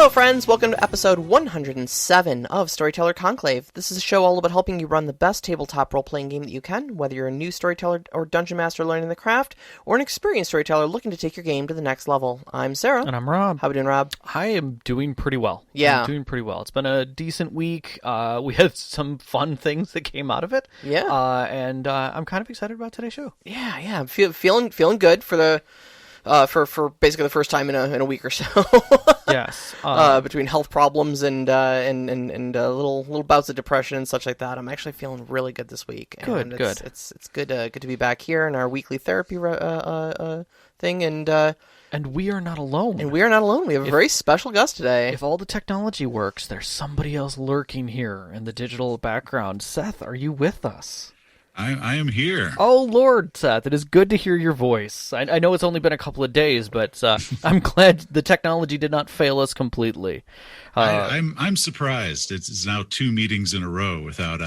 Hello friends, welcome to episode 107 of Storyteller Conclave. This is a show all about helping you run the best tabletop role-playing game that you can, whether you're a new storyteller or dungeon master learning the craft, or an experienced storyteller looking to take your game to the next level. I'm Sarah. And I'm Rob. How we doing, Rob? I am doing pretty well. Yeah. I'm doing pretty well. It's been a decent week. We had some fun things that came out of it. Yeah. And I'm kind of excited about today's show. Yeah. I'm feeling good for the... for basically the first time in a week or so. Yes. Between health problems and little bouts of depression and such like that, I'm actually feeling really good this week. Good. It's good to be back here in our weekly therapy thing, and we are not alone. And we are not alone. We have a very special guest today. If all the technology works, there's somebody else lurking here in the digital background. Seth, are you with us? I am here. Oh, Lord, Seth, it is good to hear your voice. I know it's only been a couple of days, but I'm glad the technology did not fail us completely. I'm surprised. It's now 2 meetings in a row without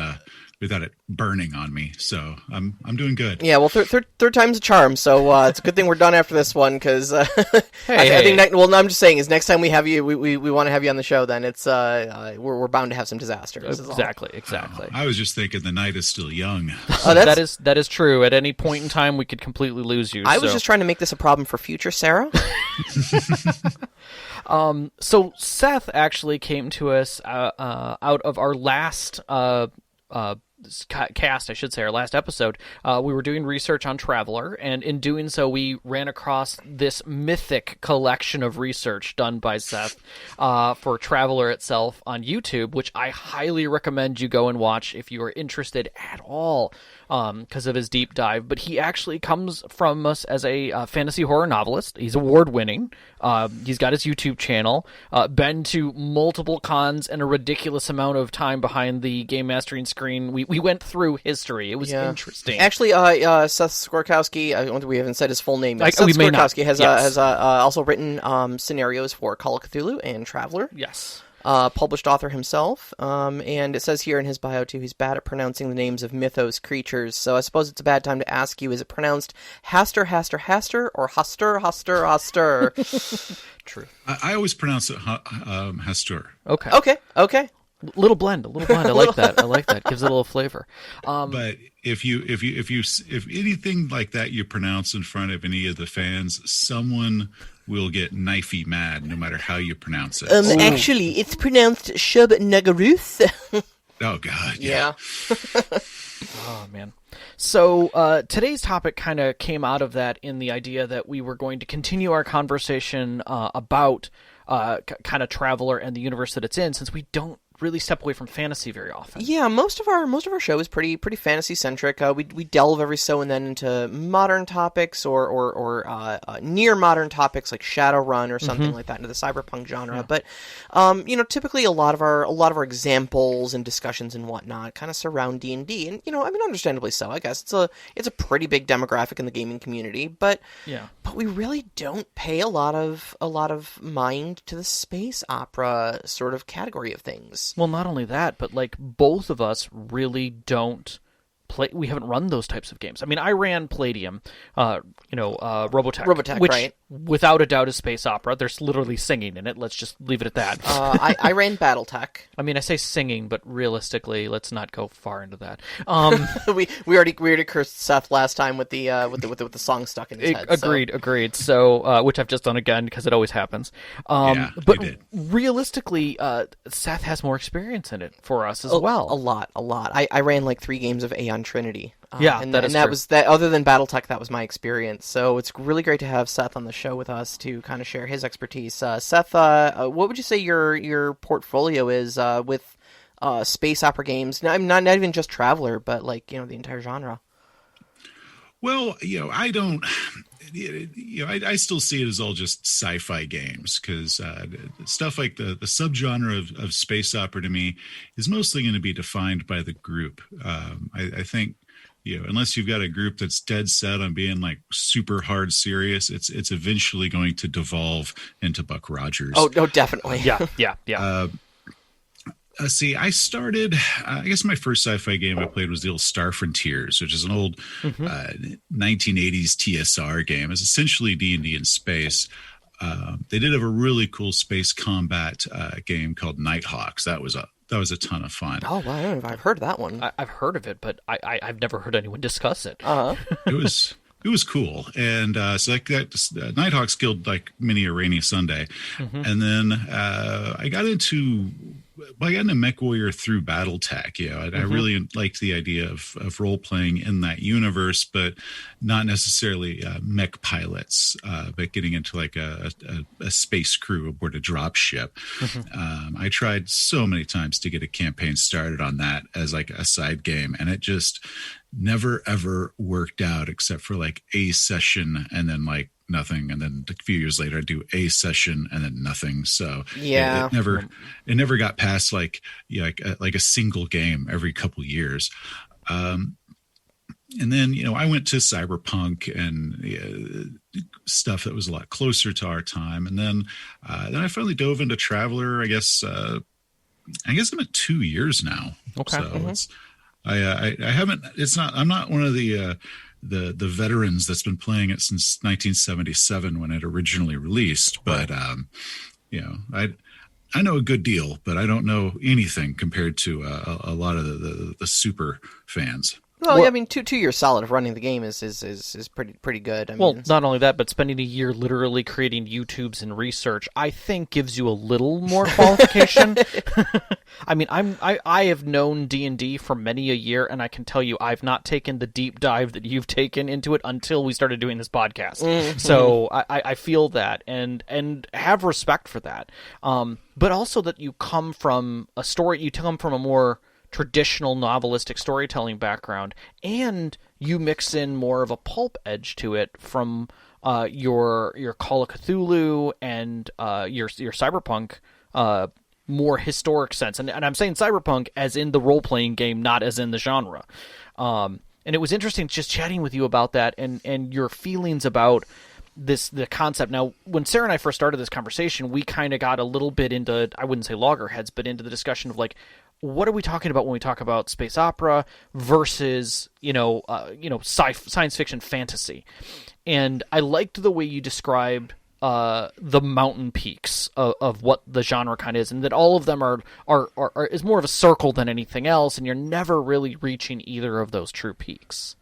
it burning on me. So I'm doing good. Yeah, well, third time's a charm. So it's a good thing we're done after this one, because I think I'm just saying is next time we have you, we want to have you on the show. Then it's we're bound to have some disasters. Exactly. I was just thinking the night is still young. That is true. At any point in time, we could completely lose you. I was just trying to make this a problem for future Sarah. So Seth actually came to us out of our last cast, I should say, our last episode. We were doing research on Traveler, and in doing so, we ran across this mythic collection of research done by Seth for Traveler itself on YouTube, which I highly recommend you go and watch if you are interested at all, because of his deep dive. But he actually comes from us as a fantasy horror novelist. He's award-winning. He's got his YouTube channel, been to multiple cons and a ridiculous amount of time behind the game mastering screen. We went through history. It was interesting. Actually, Seth Skorkowsky, we haven't said his full name yet. Seth Skorkowsky has also written scenarios for Call of Cthulhu and Traveler. Yes. Published author himself, and it says here in his bio, too, he's bad at pronouncing the names of mythos creatures, so I suppose it's a bad time to ask you, is it pronounced Haster, or Haster? True. I always pronounce it Hastur. Okay. Little blend. I like that. Gives it a little flavor. But if anything like that you pronounce in front of any of the fans, someone will get knifey mad no matter how you pronounce it. Actually, it's pronounced Shub Nagaruth. Oh God, yeah. Oh man. So today's topic kind of came out of that, in the idea that we were going to continue our conversation about kind of Traveler and the universe that it's in, since we don't really step away from fantasy very often. Yeah, most of our show is pretty fantasy centric. We delve every so and then into modern topics or near modern topics like Shadowrun or something like that, into the cyberpunk genre. Yeah. But typically a lot of our examples and discussions and whatnot kind of surround D&D, and understandably so. I guess it's a pretty big demographic in the gaming community, but we really don't pay a lot of mind to the space opera sort of category of things. Well, not only that, but both of us really don't play. We haven't run those types of games. I mean, I ran Palladium, Robotech, which, right? Without a doubt, is space opera. There's literally singing in it. Let's just leave it at that. I ran Battletech. I mean, I say singing, but realistically, let's not go far into that. We already cursed Seth last time with the song stuck in his head. Agreed. So, which I've just done again because it always happens. But realistically, Seth has more experience in it for us as well. A lot. I ran 3 games of Aeon Trinity. That was that. Other than Battletech, that was my experience. So it's really great to have Seth on the show with us to kind of share his expertise. Seth, what would you say your portfolio is with space opera games? Not even just Traveler, but the entire genre. Well, I don't. I still see it as all just sci-fi games, because stuff like the subgenre of space opera to me is mostly going to be defined by the group. I think, unless you've got a group that's dead set on being super hard serious, it's eventually going to devolve into Buck Rogers. Oh, definitely. Yeah. See, I started, I guess my first sci-fi game I played was the old Star Frontiers, which is an old 1980s TSR game. It's essentially D&D in space. they did have a really cool space combat game called Nighthawks. That was a ton of fun. Oh, well, I don't know if I've heard of that one. I've heard of it, but I've never heard anyone discuss it. It was cool, and so that Nighthawks killed like mini a rainy Sunday, and then I got into MechWarrior through BattleTech. I really liked the idea of role playing in that universe, but not necessarily mech pilots, but getting into like a space crew aboard a drop ship. I tried so many times to get a campaign started on that as like a side game, and it just never ever worked out except for like a session and then like nothing, and then a few years later I do a session and then nothing. So it never got past like a single game every couple years. And then I went to Cyberpunk and stuff that was a lot closer to our time, and then I finally dove into Traveler. I guess I'm at 2 years now. Okay. So it's I haven't. It's not. I'm not one of the veterans that's been playing it since 1977 when it originally released. But I know a good deal, but I don't know anything compared to a lot of the super fans. Well, yeah, I mean, 2 years solid of running the game is pretty good. I mean, not only that, but spending a year literally creating YouTubes and research, I think, gives you a little more qualification. I mean, I have known D&D for many a year, and I can tell you, I've not taken the deep dive that you've taken into it until we started doing this podcast. So I feel that and have respect for that. But also that you come from a story, you come from a more traditional novelistic storytelling background, and you mix in more of a pulp edge to it from your Call of Cthulhu and your cyberpunk more historic sense. And I'm saying cyberpunk as in the role-playing game, not as in the genre. And it was interesting just chatting with you about that and your feelings about the concept. Now, when Sarah and I first started this conversation, we kind of got a little bit into, I wouldn't say loggerheads, but into the discussion of like, what are we talking about when we talk about space opera versus, science fiction fantasy? And I liked the way you described the mountain peaks of what the genre kind of is, and that all of them are is more of a circle than anything else, and you're never really reaching either of those true peaks.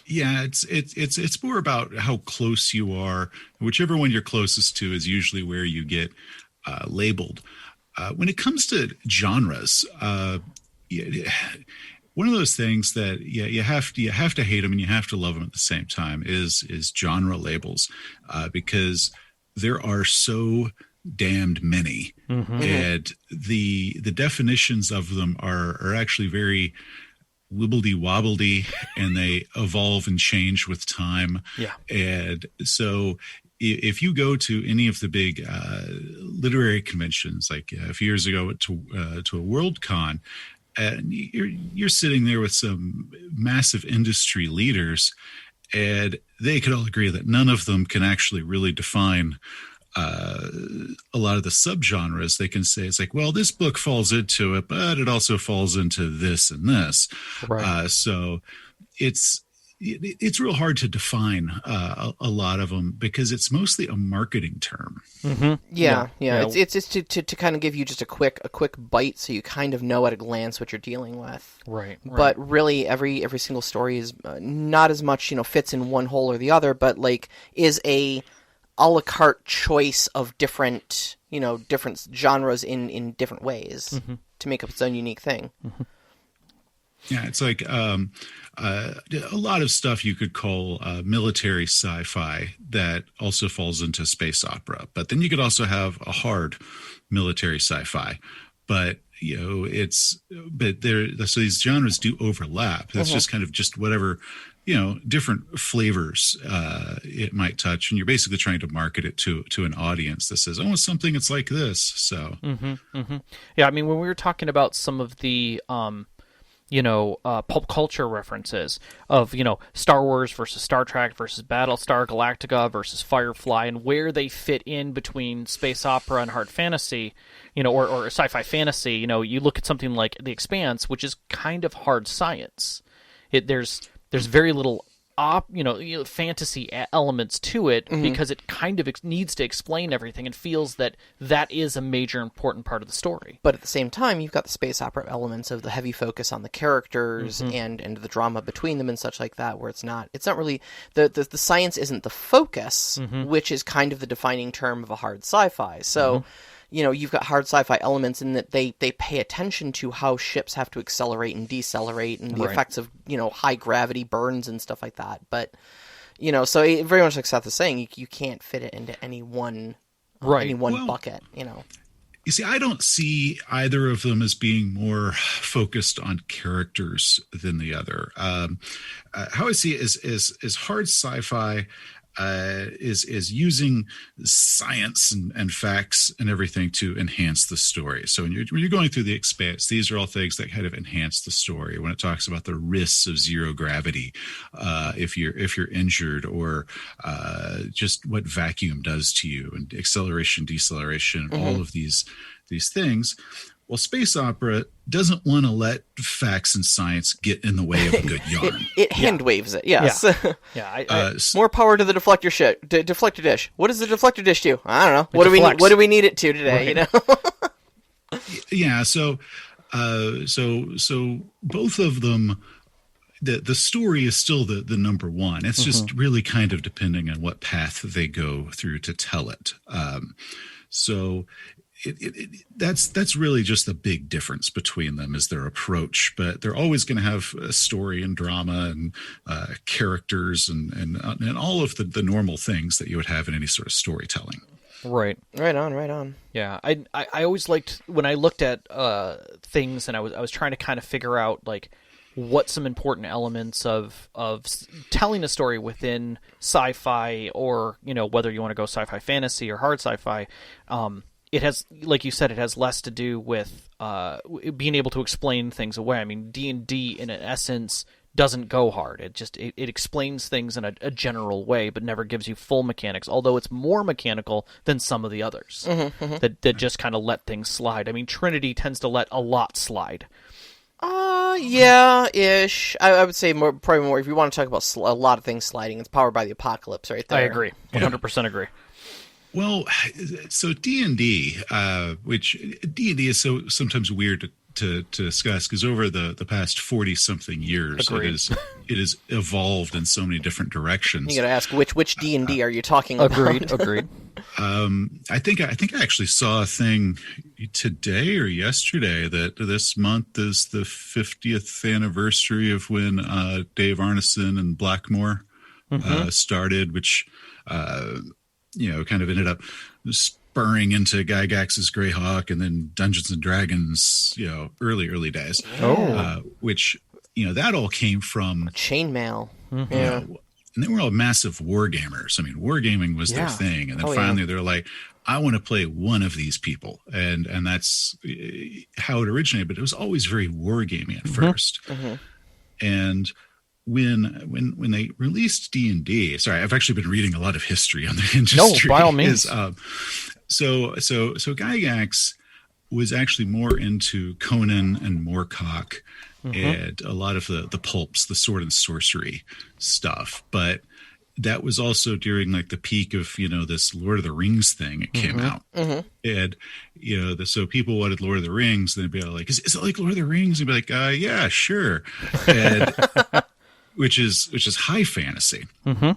Yeah, it's more about how close you are. Whichever one you're closest to is usually where you get labeled. When it comes to genres, one of those things that you have to hate them and you have to love them at the same time is genre labels, because there are so damned many, and the definitions of them are actually very wibbledy wobbledy, and they evolve and change with time. Yeah, and so if you go to any of the big literary conventions, like a few years ago to a Worldcon, and you're sitting there with some massive industry leaders, and they could all agree that none of them can actually really define a lot of the subgenres. They can say, it's like, well, this book falls into it, but it also falls into this and this. Right. So it's real hard to define a lot of them because it's mostly a marketing term. Yeah. It's to kind of give you just a quick bite, so you kind of know at a glance what you're dealing with. Right. But really, every single story is not as much fits in one hole or the other, but like is a la carte choice of different genres in different ways to make up its own unique thing. Yeah, it's like a lot of stuff you could call military sci-fi that also falls into space opera. But then you could also have a hard military sci-fi. But so these genres do overlap. That's just kind of just whatever different flavors it might touch, and you're basically trying to market it to an audience that says, "Oh, it's something it's like this." So, yeah, I mean, when we were talking about some of the pulp culture references of, Star Wars versus Star Trek versus Battlestar Galactica versus Firefly, and where they fit in between space opera and hard fantasy, or sci-fi fantasy. You look at something like The Expanse, which is kind of hard science. There's very little fantasy elements to it because it kind of needs to explain everything and feels that is a major important part of the story. But at the same time, you've got the space opera elements of the heavy focus on the characters and the drama between them and such like that, where it's not really the science isn't the focus, which is kind of the defining term of a hard sci-fi. So you've got hard sci-fi elements in that they pay attention to how ships have to accelerate and decelerate and the effects of, high gravity burns and stuff like that. But, so very much like Seth is saying, you can't fit it into any one bucket, You see, I don't see either of them as being more focused on characters than the other. How I see it is hard sci-fi is using science and facts and everything to enhance the story. So when you're going through the Expanse, these are all things that kind of enhance the story. When it talks about the risks of zero gravity, if you're injured, or just what vacuum does to you, and acceleration, deceleration, all of these things. Well, space opera doesn't want to let facts and science get in the way of a good yarn. It hand waves it, yes. Yeah. More power to the deflector dish. What does the deflector dish do? I don't know. What do we need it to today? Right. Yeah. So both of them. The story is still the number one. It's just really kind of depending on what path they go through to tell it. That's really just the big difference between them, is their approach. But they're always going to have a story and drama and characters and all of the normal things that you would have in any sort of storytelling. Right on. Yeah, I always liked when I looked at things, and I was trying to kind of figure out like what some important elements of telling a story within sci-fi, or whether you want to go sci-fi fantasy or hard sci-fi. It has, like you said, it has less to do with being able to explain things away. I mean, D&D, in essence, doesn't go hard. It explains things in a general way, but never gives you full mechanics, although it's more mechanical than some of the others that just kind of let things slide. I mean, Trinity tends to let a lot slide. Yeah-ish. I would say probably more, if you want to talk about a lot of things sliding, it's Powered by the Apocalypse right there. I agree. 100% agree. Well, so D&D, which D&D is so sometimes weird to discuss, because over the past 40-something years, it has evolved in so many different directions. You got to ask which D&D are you talking about? Agreed. I think I actually saw a thing today or yesterday that this month is the 50th anniversary of when Dave Arneson and Blackmore started, which kind of ended up spurring into Gygax's Greyhawk, and then Dungeons and Dragons, early days. Which, that all came from chainmail. Yeah. And they were all massive wargamers. I mean, wargaming was their thing. And then finally they're like, I want to play one of these people. And that's how it originated. But it was always very wargaming at first. And when they released D&D, sorry, I've actually been reading a lot of history on the industry. No, by all means. So Gygax was actually more into Conan and Moorcock and a lot of the pulps, the sword and sorcery stuff. But that was also during like the peak of, this Lord of the Rings thing. It came out. And, so people wanted Lord of the Rings. And they'd be like, is it like Lord of the Rings? And be like, yeah, sure. And which is high fantasy. But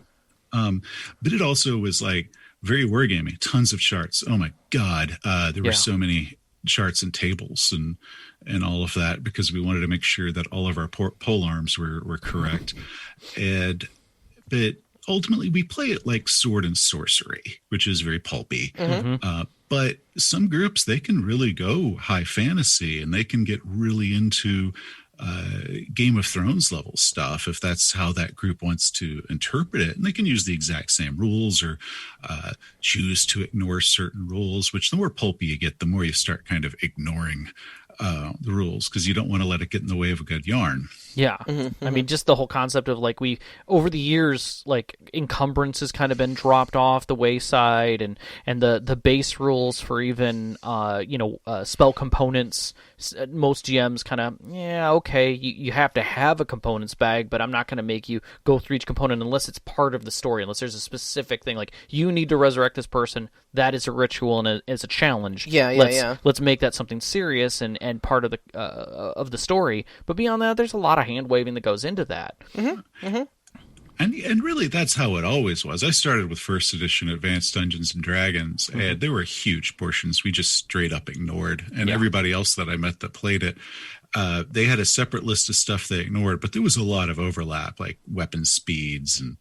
it also was like very wargaming, tons of charts. Oh my God. There were so many charts and tables and all of that, because we wanted to make sure that all of our pole arms were correct. But ultimately we play it like sword and sorcery, which is very pulpy. But some groups, they can really go high fantasy, and they can get really into Game of Thrones level stuff if that's how that group wants to interpret it. And they can use the exact same rules, or choose to ignore certain rules, which the more pulpy you get, the more you start kind of ignoring the rules, because you don't want to let it get in the way of a good yarn. Yeah. I mean, just the whole concept of like over the years, like encumbrance has kind of been dropped off the wayside, and the base rules for even spell components. Most GMs kind of, okay, you have to have a components bag, but I'm not going to make you go through each component unless it's part of the story, unless there's a specific thing like you need to resurrect this person. That is a ritual and it's a challenge. Let's make that something serious and part of the story. But beyond that, there's a lot of hand waving that goes into that. And really, that's how it always was. I started with first edition Advanced Dungeons and Dragons, and there were huge portions we just straight up ignored. And everybody else that I met that played it, they had a separate list of stuff they ignored, but there was a lot of overlap, like weapon speeds and.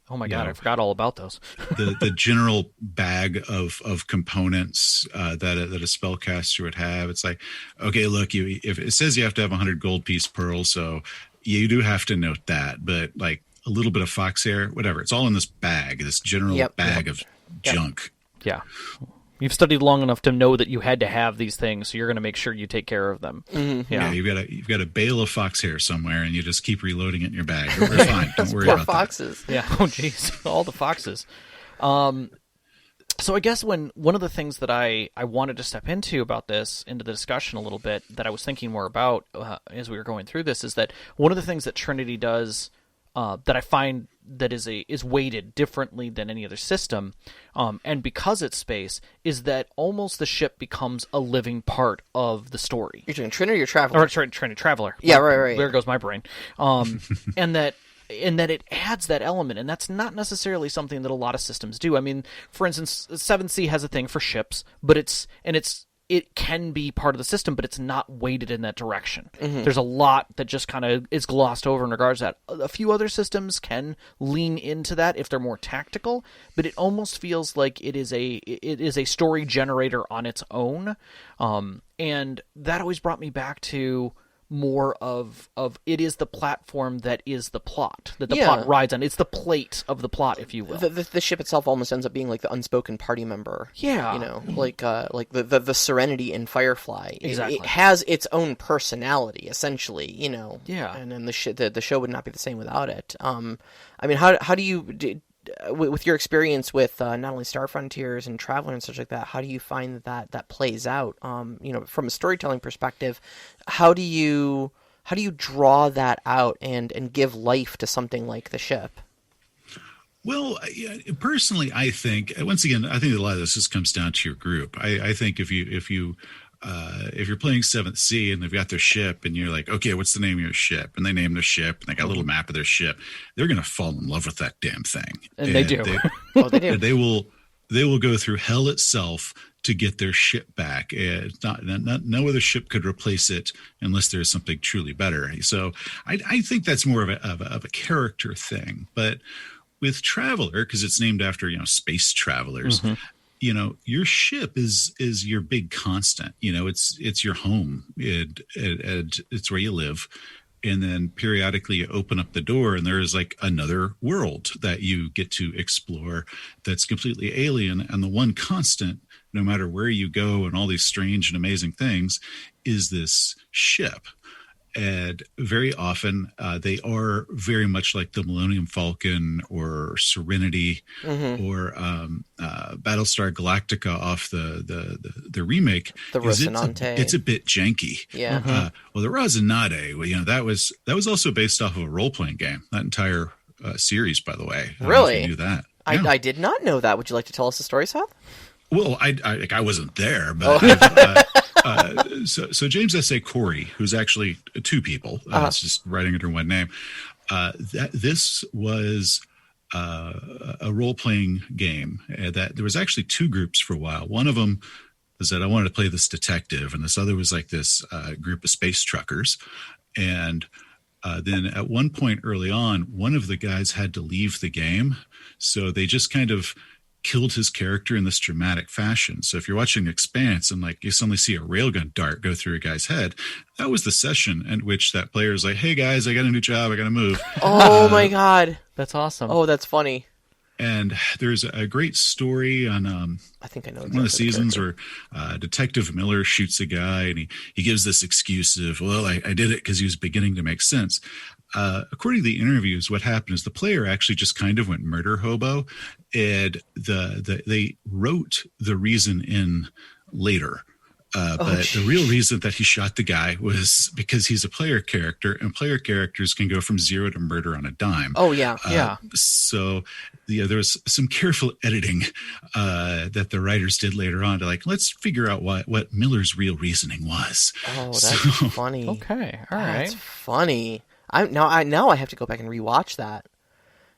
Oh my God, I forgot all about those. the general bag of components that a spellcaster would have. It's like, okay, look, if it says you have to have 100 gold piece pearls, so you do have to note that. But like a little bit of fox hair, whatever, it's all in this bag, this general bag of junk. Yeah. You've studied long enough to know that you had to have these things, so you're going to make sure you take care of them. You've got a bale of fox hair somewhere, and you just keep reloading it in your bag. We're fine. Don't worry about foxes. that. Yeah. Oh, jeez, all the foxes. So I guess one of the things that I wanted to step into the discussion a little bit that I was thinking more about as we were going through this is that one of the things that Trinity does that I find that is weighted differently than any other system, and because it's space, is that almost the ship becomes a living part of the story. You're doing Trinity or Traveler? Or Trinity Traveler. Yeah, right. There goes my brain. And that it adds that element, and that's not necessarily something that a lot of systems do. I mean, for instance, 7th has a thing for ships, but it can be part of the system, but it's not weighted in that direction. There's a lot that just kind of is glossed over in regards to that. A few other systems can lean into that if they're more tactical, but it almost feels like it is a story generator on its own. And that always brought me back to more of it is the platform that is the plot, that the plot rides on. It's the plate of the plot, if you will. The ship itself almost ends up being like the unspoken party member. Yeah. You know, like the Serenity in Firefly. Exactly. It has its own personality, essentially, you know. Yeah. And then the show would not be the same without it. I mean, how do you... with your experience with not only Star Frontiers and Traveler and such like that, how do you find that plays out? From a storytelling perspective, how do you draw that out and give life to something like the ship? Well, personally, I think once again, I think a lot of this just comes down to your group. I think if you're playing 7th Sea and they've got their ship and you're like, okay, what's the name of your ship? And they name their ship and they got a little map of their ship. They're going to fall in love with that damn thing. And they do. They do. They will go through hell itself to get their ship back. No other ship could replace it unless there's something truly better. So I think that's more of a character thing. But with Traveler, because it's named after, space travelers, your ship is your big constant. It's your home. It's where you live. And then periodically you open up the door and there is like another world that you get to explore that's completely alien. And the one constant, no matter where you go and all these strange and amazing things, is this ship. And very often they are very much like the Millennium Falcon or Serenity or Battlestar Galactica off the remake. The Rocinante. It's a bit janky. Yeah. Well, the Rocinante, that was also based off of a role playing game. That entire series, by the way. Really? I don't know if you knew that. Yeah. I did not know that. Would you like to tell us the story, Seth? Well, I wasn't there, but so James S.A. Corey, who's actually two people, it's just writing under one name. This was a role-playing game that there was actually two groups for a while. One of them was that I wanted to play this detective, and this other was like this group of space truckers. And then at one point early on, one of the guys had to leave the game, so they just kind of killed his character in this dramatic fashion. So if you're watching Expanse and like you suddenly see a railgun dart go through a guy's head, that was the session in which that player's like, "Hey guys, I got a new job, I got to move." Oh my god, that's awesome. Oh, that's funny. And there's a great story on I think I know one of the exactly seasons character. where Detective Miller shoots a guy, and he gives this excuse of, well, I did it because he was beginning to make sense. According to the interviews, what happened is the player actually just kind of went murder hobo, and they wrote the reason in later. But the real reason that he shot the guy was because he's a player character, and player characters can go from 0 to murder on a dime. Oh yeah, So there was some careful editing that the writers did later on to let's figure out what Miller's real reasoning was. Oh, that's funny. Okay, all right. That's funny. Now I have to go back and rewatch that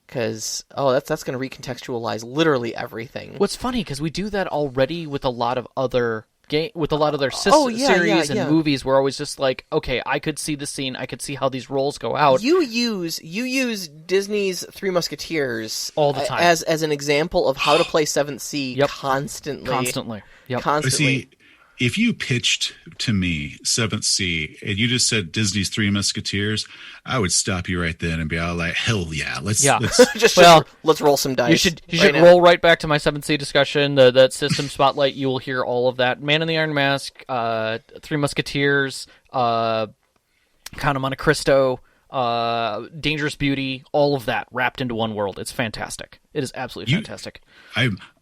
because that's going to recontextualize literally everything. What's funny because we do that already with a lot of other series and movies. We're always just like, okay, I could see the scene, I could see how these roles go out. You use Disney's Three Musketeers all the time as an example of how to play Seventh Sea constantly. Yep. See, if you pitched to me Seventh Sea and you just said Disney's Three Musketeers, I would stop you right then and be all like, hell yeah, let's let's roll some dice. You should roll right back to my Seventh Sea discussion, that system spotlight. You will hear all of that. Man in the Iron Mask, Three Musketeers, Count of Monte Cristo, Dangerous Beauty, all of that wrapped into one world. It's fantastic. It is absolutely fantastic.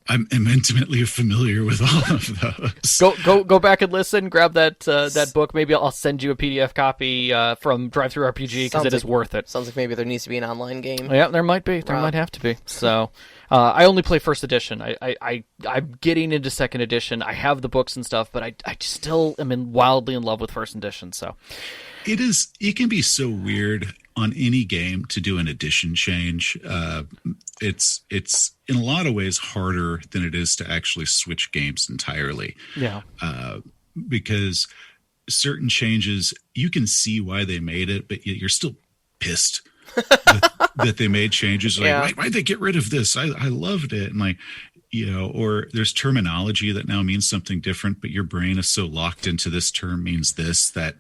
I'm intimately familiar with all of those. Go back and listen. Grab that book. Maybe I'll send you a PDF copy from Drive-Thru RPG because it is worth it. Sounds like maybe there needs to be an online game. Yeah, there might be. There might have to be. So I only play first edition. I'm getting into second edition. I have the books and stuff, but I still am wildly in love with first edition. So it can be so weird on any game to do an edition change. It's in a lot of ways harder than it is to actually switch games entirely. Yeah. Because certain changes, you can see why they made it, but you're still pissed that they made changes. Like, why'd they get rid of this? I loved it. And or there's terminology that now means something different, but your brain is so locked into this term means this that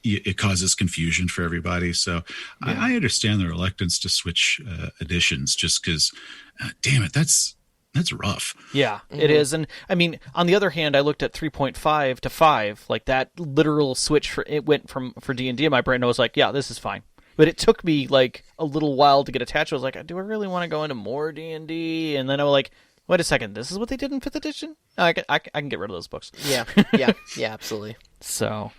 it causes confusion for everybody. So I understand the reluctance to switch editions just because, damn it, that's rough. Yeah, it is. And I mean, on the other hand, I looked at 3.5 to 5, like that literal switch for D&D in my brain. I was like, yeah, this is fine. But it took me like a little while to get attached. I was like, do I really want to go into more D&D? And then I was like, wait a second, this is what they did in 5th edition? I can get rid of those books. Yeah, absolutely. So,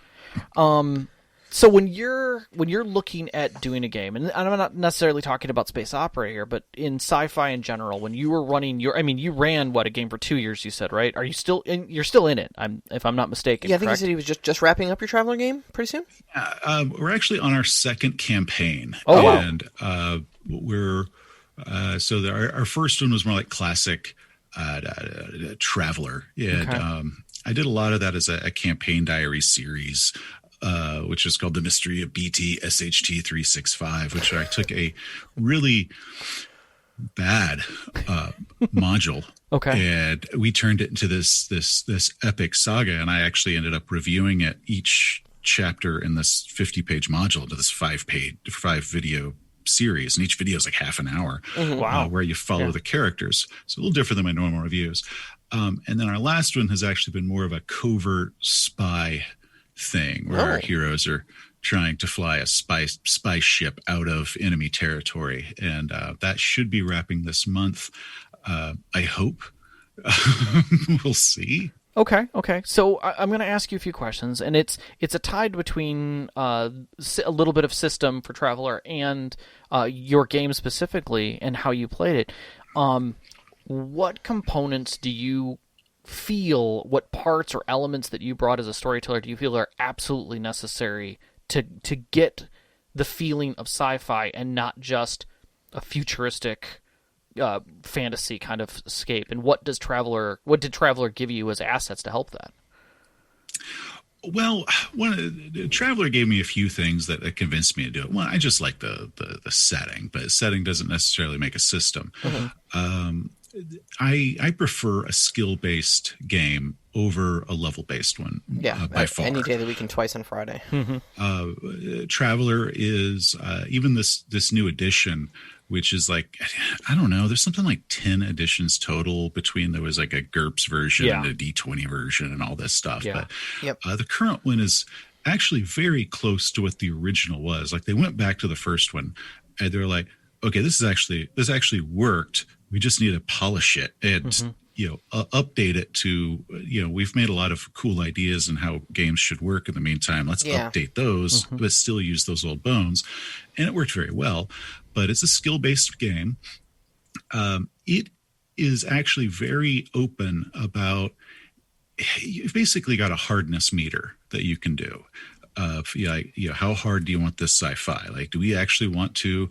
so when you're looking at doing a game, and I'm not necessarily talking about space opera here, but in sci-fi in general, when you were running you ran a game for 2 years, you said, right? Are you still you're still in it? If I'm not mistaken. Yeah, I think you said he was just wrapping up your Traveler game pretty soon. We're actually on our second campaign. Oh, wow. And we're our first one was more like classic Traveler, and Okay. I did a lot of that as a campaign diary series. Which is called The Mystery of BT SHT 365, which I took a really bad module, and we turned it into this epic saga. And I actually ended up reviewing it, each chapter in this 50-page module, to this 5 video series, and each video is like half an hour. Wow. Where you follow the characters. So a little different than my normal reviews. And then our last one has actually been more of a covert spy thing, where our heroes are trying to fly a spy ship out of enemy territory, and that should be wrapping this month. I hope. We'll see. Okay. So I'm going to ask you a few questions, and it's a tide between a little bit of system for Traveler and your game specifically and how you played it. What components do you feel, what parts or elements that you brought as a storyteller do you feel are absolutely necessary to get the feeling of sci-fi and not just a futuristic fantasy kind of escape? And what did Traveler give you as assets to help that? Well, Traveler gave me a few things that convinced me to do it. One, I just like the setting, but setting doesn't necessarily make a system. I prefer a skill-based game over a level-based one. Yeah, by far. any day of the week and twice on Friday. Traveler is even this new edition, which is like, I don't know, there's something like 10 editions total between there was like a GURPS version and a D20 version and all this stuff. Yeah. But the current one is actually very close to what the original was. Like they went back to the first one and they're like, okay, this actually worked. We just need to polish it and update it to, we've made a lot of cool ideas and how games should work in the meantime. Let's update those, but still use those old bones. And it worked very well. But it's a skill-based game. It is actually very open about, you've basically got a hardness meter that you can do. How hard do you want this sci-fi? Like, do we actually want to,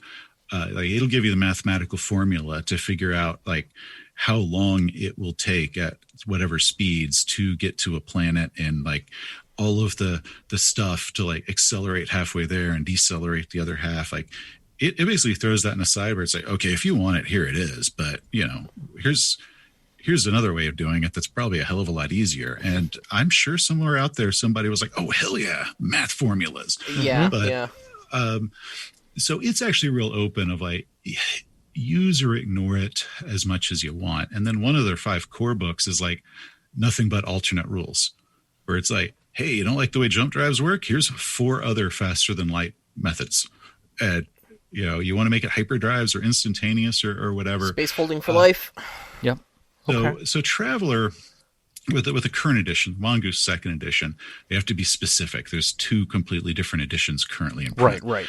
it'll give you the mathematical formula to figure out like how long it will take at whatever speeds to get to a planet and like all of the stuff to like accelerate halfway there and decelerate the other half. Like it basically throws that in a side where it's like, okay, if you want it, here it is. But here's another way of doing it that's probably a hell of a lot easier. And I'm sure somewhere out there, somebody was like, oh, hell yeah, math formulas. Yeah. But, so it's actually real open of like, use or ignore it as much as you want. And then one of their 5 core books is like nothing but alternate rules, where it's like, hey, you don't like the way jump drives work? Here's 4 other faster than light methods. And, you want to make it hyperdrives or instantaneous or whatever. Space folding for life. Yep. Okay. So Traveler, with the current edition, Mongoose second edition, they have to be specific. There's 2 completely different editions currently in print. Right.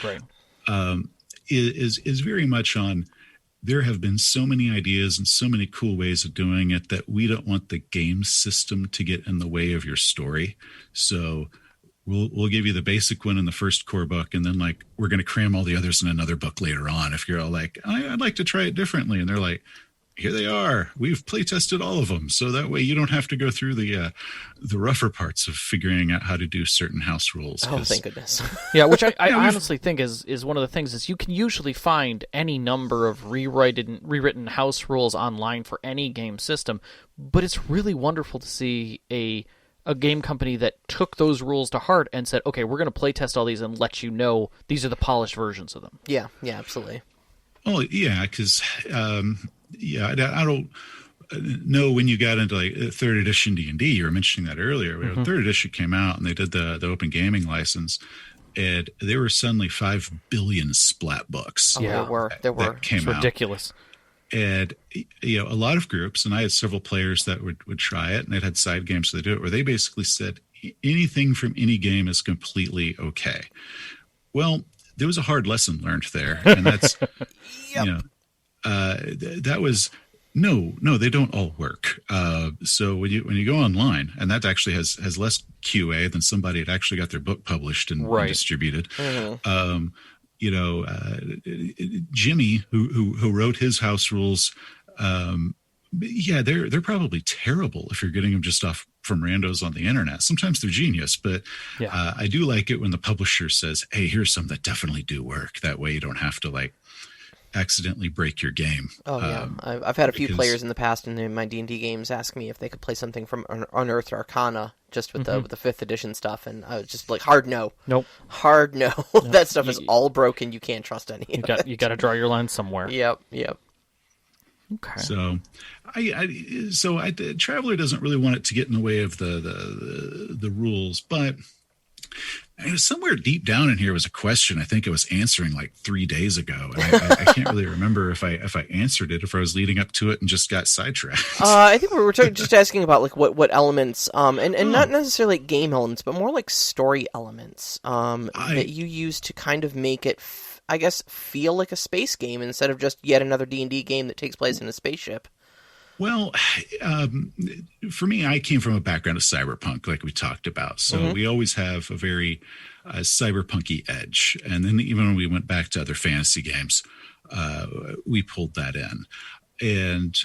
Is very much on, there have been so many ideas and so many cool ways of doing it that we don't want the game system to get in the way of your story. So we'll give you the basic one in the first core book, and then like we're going to cram all the others in another book later on. If you're all like, I'd like to try it differently, and they're like, here they are. We've play tested all of them, so that way you don't have to go through the rougher parts of figuring out how to do certain house rules. Oh, thank goodness. Yeah, which I honestly think is one of the things is you can usually find any number of rewritten house rules online for any game system, but it's really wonderful to see a game company that took those rules to heart and said, okay, we're going to play test all these and let you know these are the polished versions of them. Yeah, absolutely. Oh, yeah, because I don't know when you got into like 3rd edition D&D. You were mentioning that earlier. 3rd edition came out and they did the open gaming license, and there were suddenly 5 billion splat books. Oh, yeah, there were. Came it's ridiculous. Out. And a lot of groups, and I had several players that would try it, and they'd had side games so they do it, where they basically said anything from any game is completely okay. Well, there was a hard lesson learned there, and that's that was no, they don't all work. So when you go online, and that actually has less QA than somebody had actually got their book published and distributed. Mm-hmm. Jimmy, who wrote his house rules, they're probably terrible if you're getting them just off from randos on the internet. Sometimes they're genius, but I do like it when the publisher says, hey, here's some that definitely do work. That way you don't have to like accidentally break your game. Oh yeah, I've had a few players in the past in my D&D games ask me if they could play something from Unearthed Arcana just with the 5th edition stuff, and I was just like, hard no. Hard no. That stuff is all broken. You can't trust any. You got to draw your line somewhere. Yep. Okay. So, Traveler doesn't really want it to get in the way of the rules, but somewhere deep down in here was a question I think I was answering like 3 days ago, and I can't really remember if I answered it, if I was leading up to it and just got sidetracked. I think we were just asking about like what elements, and not necessarily like game elements, but more like story elements that you use to kind of make it, I guess, feel like a space game instead of just yet another D&D game that takes place in a spaceship. Well, for me, I came from a background of cyberpunk, like we talked about. So we always have a very cyberpunky edge. And then even when we went back to other fantasy games, we pulled that in. And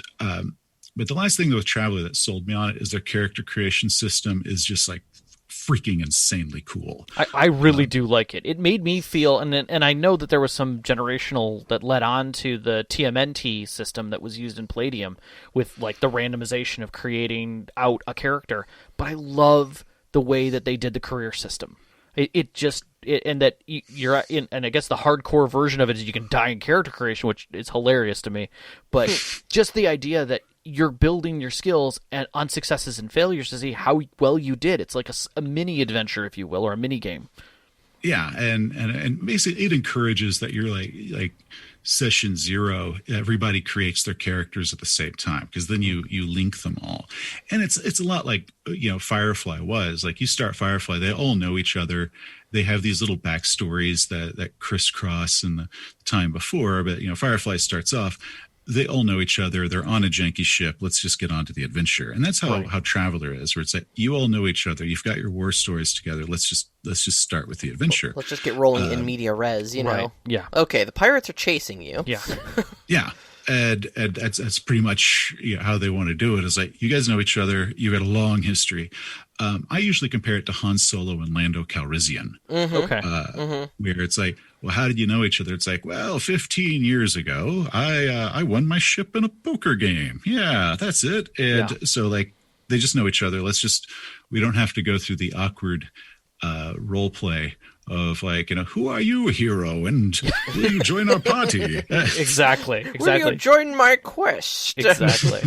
but the last thing with Traveler that sold me on it is their character creation system is just like freaking insanely cool. I really do like it. It made me feel, and I know that there was some generational that led on to the TMNT system that was used in Palladium with like the randomization of creating out a character. But I love the way that they did the career system. And that you're in, and I guess the hardcore version of it is you can die in character creation, which is hilarious to me. But just the idea that you're building your skills and on successes and failures to see how well you did. It's like a mini adventure, if you will, or a mini game. Yeah, and basically it encourages that you're like session 0, everybody creates their characters at the same time, because then you link them all. And it's a lot like, Firefly was. Like, you start Firefly, they all know each other. They have these little backstories that crisscross in the time before. But, Firefly starts off, they all know each other. They're on a janky ship. Let's just get on to the adventure. And that's how Traveler is, where it's like, you all know each other. You've got your war stories together. Let's just start with the adventure. Let's just get rolling in media res, you know? Right. Yeah. Okay, the pirates are chasing you. Yeah. Yeah. And that's pretty much how they want to do it. Is like, you guys know each other. You've got a long history. I usually compare it to Han Solo and Lando Calrissian. Mm-hmm. Okay. Where it's like, well, how did you know each other? It's like, well, 15 years ago, I won my ship in a poker game. Yeah, that's it. And so, like, they just know each other. We don't have to go through the awkward role play of like, who are you, hero, and will you join our party? Exactly. Will you join my quest? Exactly.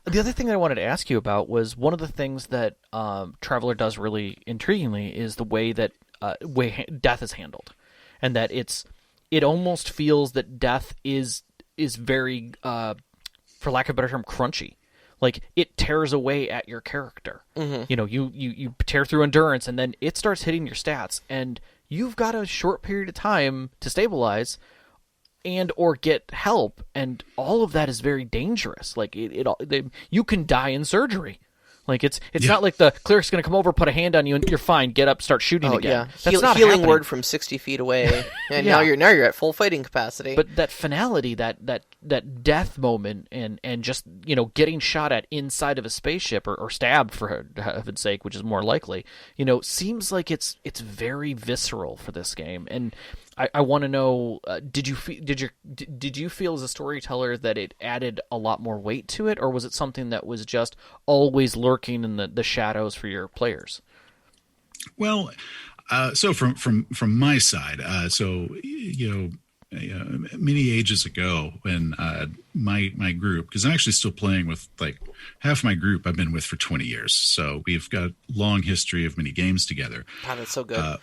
The other thing that I wanted to ask you about was one of the things that Traveler does really intriguingly is the way that death is handled, and that it almost feels that death is very, for lack of a better term, crunchy. Like, it tears away at your character. Mm-hmm. You tear through endurance, and then it starts hitting your stats, and you've got a short period of time to stabilize and or get help, and all of that is very dangerous. Like, you can die in surgery. Like, it's not like the cleric's going to come over, put a hand on you, and you're fine. Get up, start shooting again. Yeah. That's not healing happening. word from 60 feet away, and now you're at full fighting capacity. But that finality, that death moment, and just getting shot at inside of a spaceship or stabbed, for heaven's sake, which is more likely, seems like it's very visceral for this game. And I want to know, did you feel as a storyteller that it added a lot more weight to it, or was it something that was just always lurking in the shadows for your players? Well, so from my side, many ages ago, when my group, because I'm actually still playing with like half my group I've been with for 20 years, so we've got long history of many games together. God, that's so good.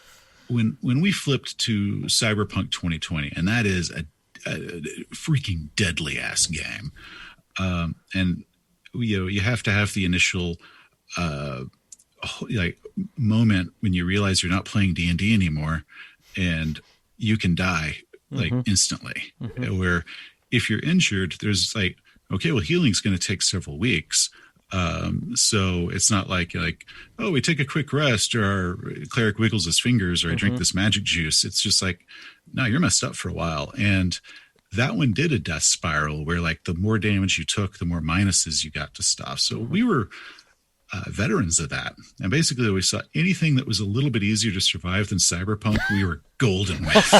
When we flipped to Cyberpunk 2020, and that is a freaking deadly ass game, and you have to have the initial moment when you realize you're not playing D&D anymore, and you can die like instantly. Mm-hmm. Where if you're injured, there's like, okay, well, healing's going to take several weeks. So it's not like, oh, we take a quick rest, or our cleric wiggles his fingers, or I drink this magic juice. It's just like, no, you're messed up for a while. And that one did a death spiral where, like, the more damage you took, the more minuses you got to stuff. So we were veterans of that. And basically we saw anything that was a little bit easier to survive than Cyberpunk, we were golden with.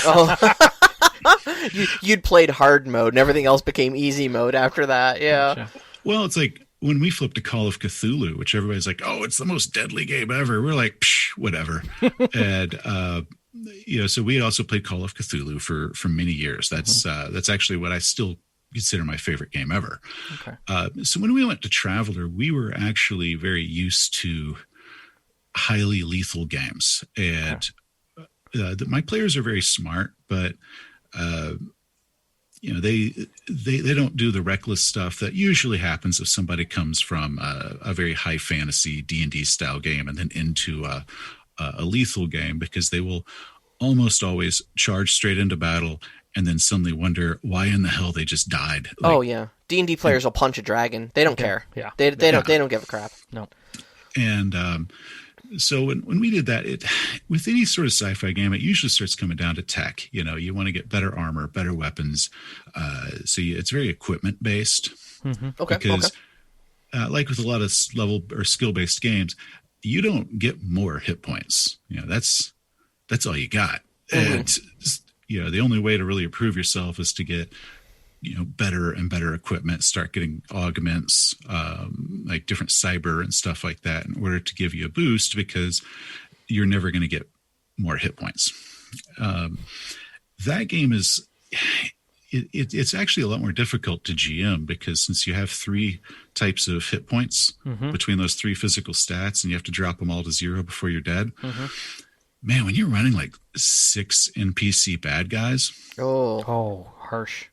You'd played hard mode and everything else became easy mode after that. Yeah. Gotcha. Well, it's like when we flipped to Call of Cthulhu, which everybody's like, oh, it's the most deadly game ever. We're like, psh, whatever. And, so we also played Call of Cthulhu for many years. That's actually what I still consider my favorite game ever. Okay. So when we went to Traveler, we were actually very used to highly lethal games. And my players are very smart, but they don't do the reckless stuff that usually happens if somebody comes from a very high fantasy D&D style game and then into a lethal game, because they will almost always charge straight into battle and then suddenly wonder why in the hell they just died. Oh yeah, D&D players will punch a dragon. They don't care. Yeah, they don't give a crap. No. And so when we did that, with any sort of sci-fi game, it usually starts coming down to tech. You want to get better armor, better weapons. It's very equipment based. Mm-hmm. Okay. Because like with a lot of level or skill based games, you don't get more hit points. That's all you got. And the only way to really improve yourself is to get better and better equipment, start getting augments, like different cyber and stuff like that, in order to give you a boost, because you're never going to get more hit points. That game is it's actually a lot more difficult to GM, because since you have 3 types of hit points between those 3 physical stats, and you have to drop them all to 0 before you're dead. Man, when you're running like 6 NPC bad guys, harsh.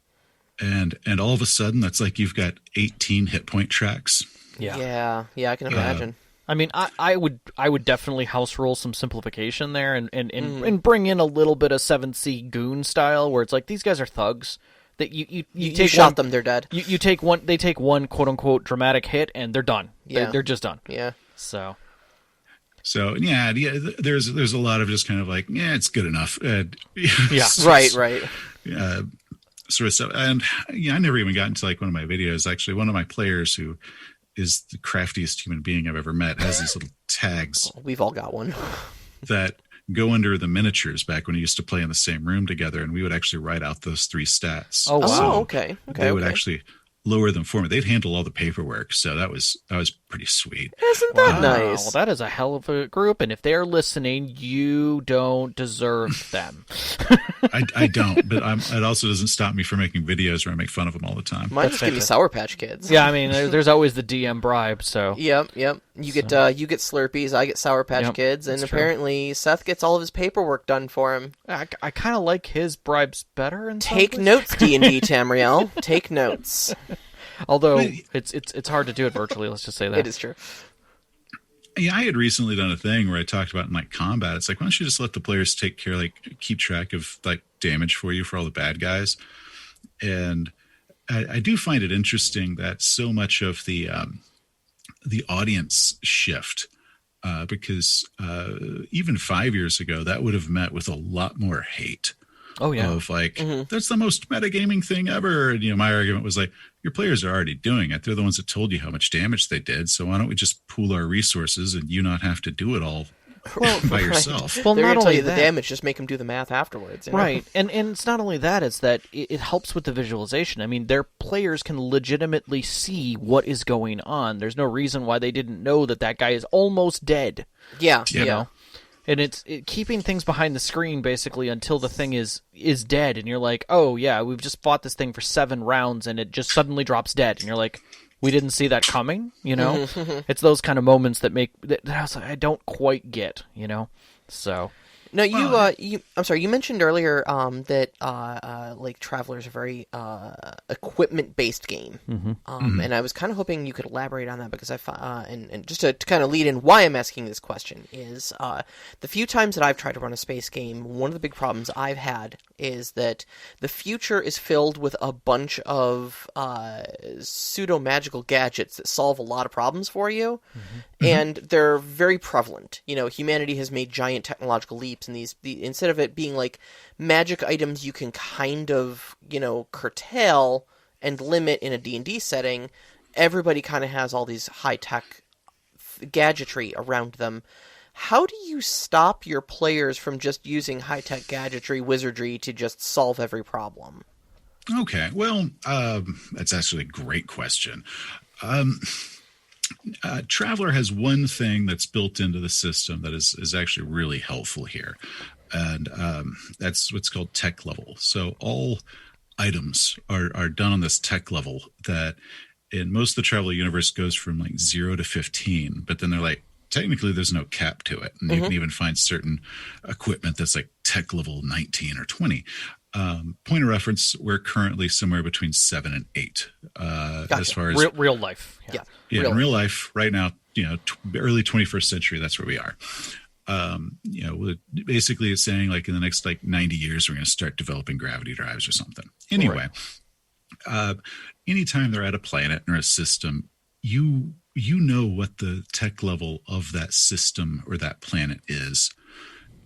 And all of a sudden, that's like you've got 18 hit point tracks. Yeah, I can imagine. I mean, I would definitely house rule some simplification there, and bring in a little bit of 7C goon style, where it's like, these guys are thugs. That you take shot them, they're dead. You take one, they take one quote unquote dramatic hit, and they're done. Yeah. They're just done. Yeah. So yeah, there's a lot of just kind of like, it's good enough. Right. Sort of stuff. And I never even got into like one of my videos. Actually, one of my players, who is the craftiest human being I've ever met, has these little tags. We've all got one. That go under the miniatures back when we used to play in the same room together, and we would actually write out those 3 stats. Oh, wow. So okay. They would actually lower them for me. They'd handle all the paperwork, so that was pretty sweet. Isn't that nice? Well, that is a hell of a group, and if they're listening, you don't deserve them. I don't, but it also doesn't stop me from making videos where I make fun of them all the time. Mine just give me Sour Patch Kids. Yeah, I mean, there's always the DM bribe, so... Yep. You get Slurpees, I get Sour Patch Kids, and apparently Seth gets all of his paperwork done for him. I kind of like his bribes better. Take notes, D&D, Tamriel. Take notes. Although it's hard to do it virtually, let's just say that. It is true. Yeah, I had recently done a thing where I talked about in like combat. It's like, why don't you just let the players keep track of like damage for you for all the bad guys? And I do find it interesting that so much of the audience shift, because even 5 years ago, that would have met with a lot more hate. Oh, yeah. Of like, that's the most metagaming thing ever. And, my argument was like, your players are already doing it. They're the ones that told you how much damage they did. So why don't we just pool our resources and you not have to do it all by yourself? Well, they're going to tell you the damage. Just make them do the math afterwards. Right. And it's not only that, it's that it helps with the visualization. I mean, their players can legitimately see what is going on. There's no reason why they didn't know that guy is almost dead. Yeah. You know? And it's keeping things behind the screen basically until the thing is dead, and you're like, oh yeah, we've just fought this thing for 7 rounds, and it just suddenly drops dead, and you're like, we didn't see that coming, It's those kind of moments that I don't quite get, So. No, I'm sorry. You mentioned earlier that like Traveler's a very equipment-based game, and I was kind of hoping you could elaborate on that, because and just to kind of lead in why I'm asking this question is the few times that I've tried to run a space game, one of the big problems I've had is that the future is filled with a bunch of pseudo-magical gadgets that solve a lot of problems for you, and they're very prevalent. Humanity has made giant technological leaps, and instead of it being like magic items you can kind of, curtail and limit in a D&D setting, everybody kind of has all these high-tech gadgetry around them. How do you stop your players from just using high-tech gadgetry wizardry to just solve every problem? Okay, well, that's actually a great question. Traveler has one thing that's built into the system that is actually really helpful here, and that's what's called tech level. So all items are done on this tech level that in most of the Traveler universe goes from like 0 to 15, but then they're like, technically there's no cap to it, and you can even find certain equipment that's like tech level 19 or 20. Point of reference, we're currently somewhere between 7 and 8 gotcha. As far as real life. Yeah, in real life right now, early 21st century, that's where we are. Basically it's saying like in the next like 90 years we're going to start developing gravity drives or something. Anyway, anytime they're at a planet or a system, you know what the tech level of that system or that planet is.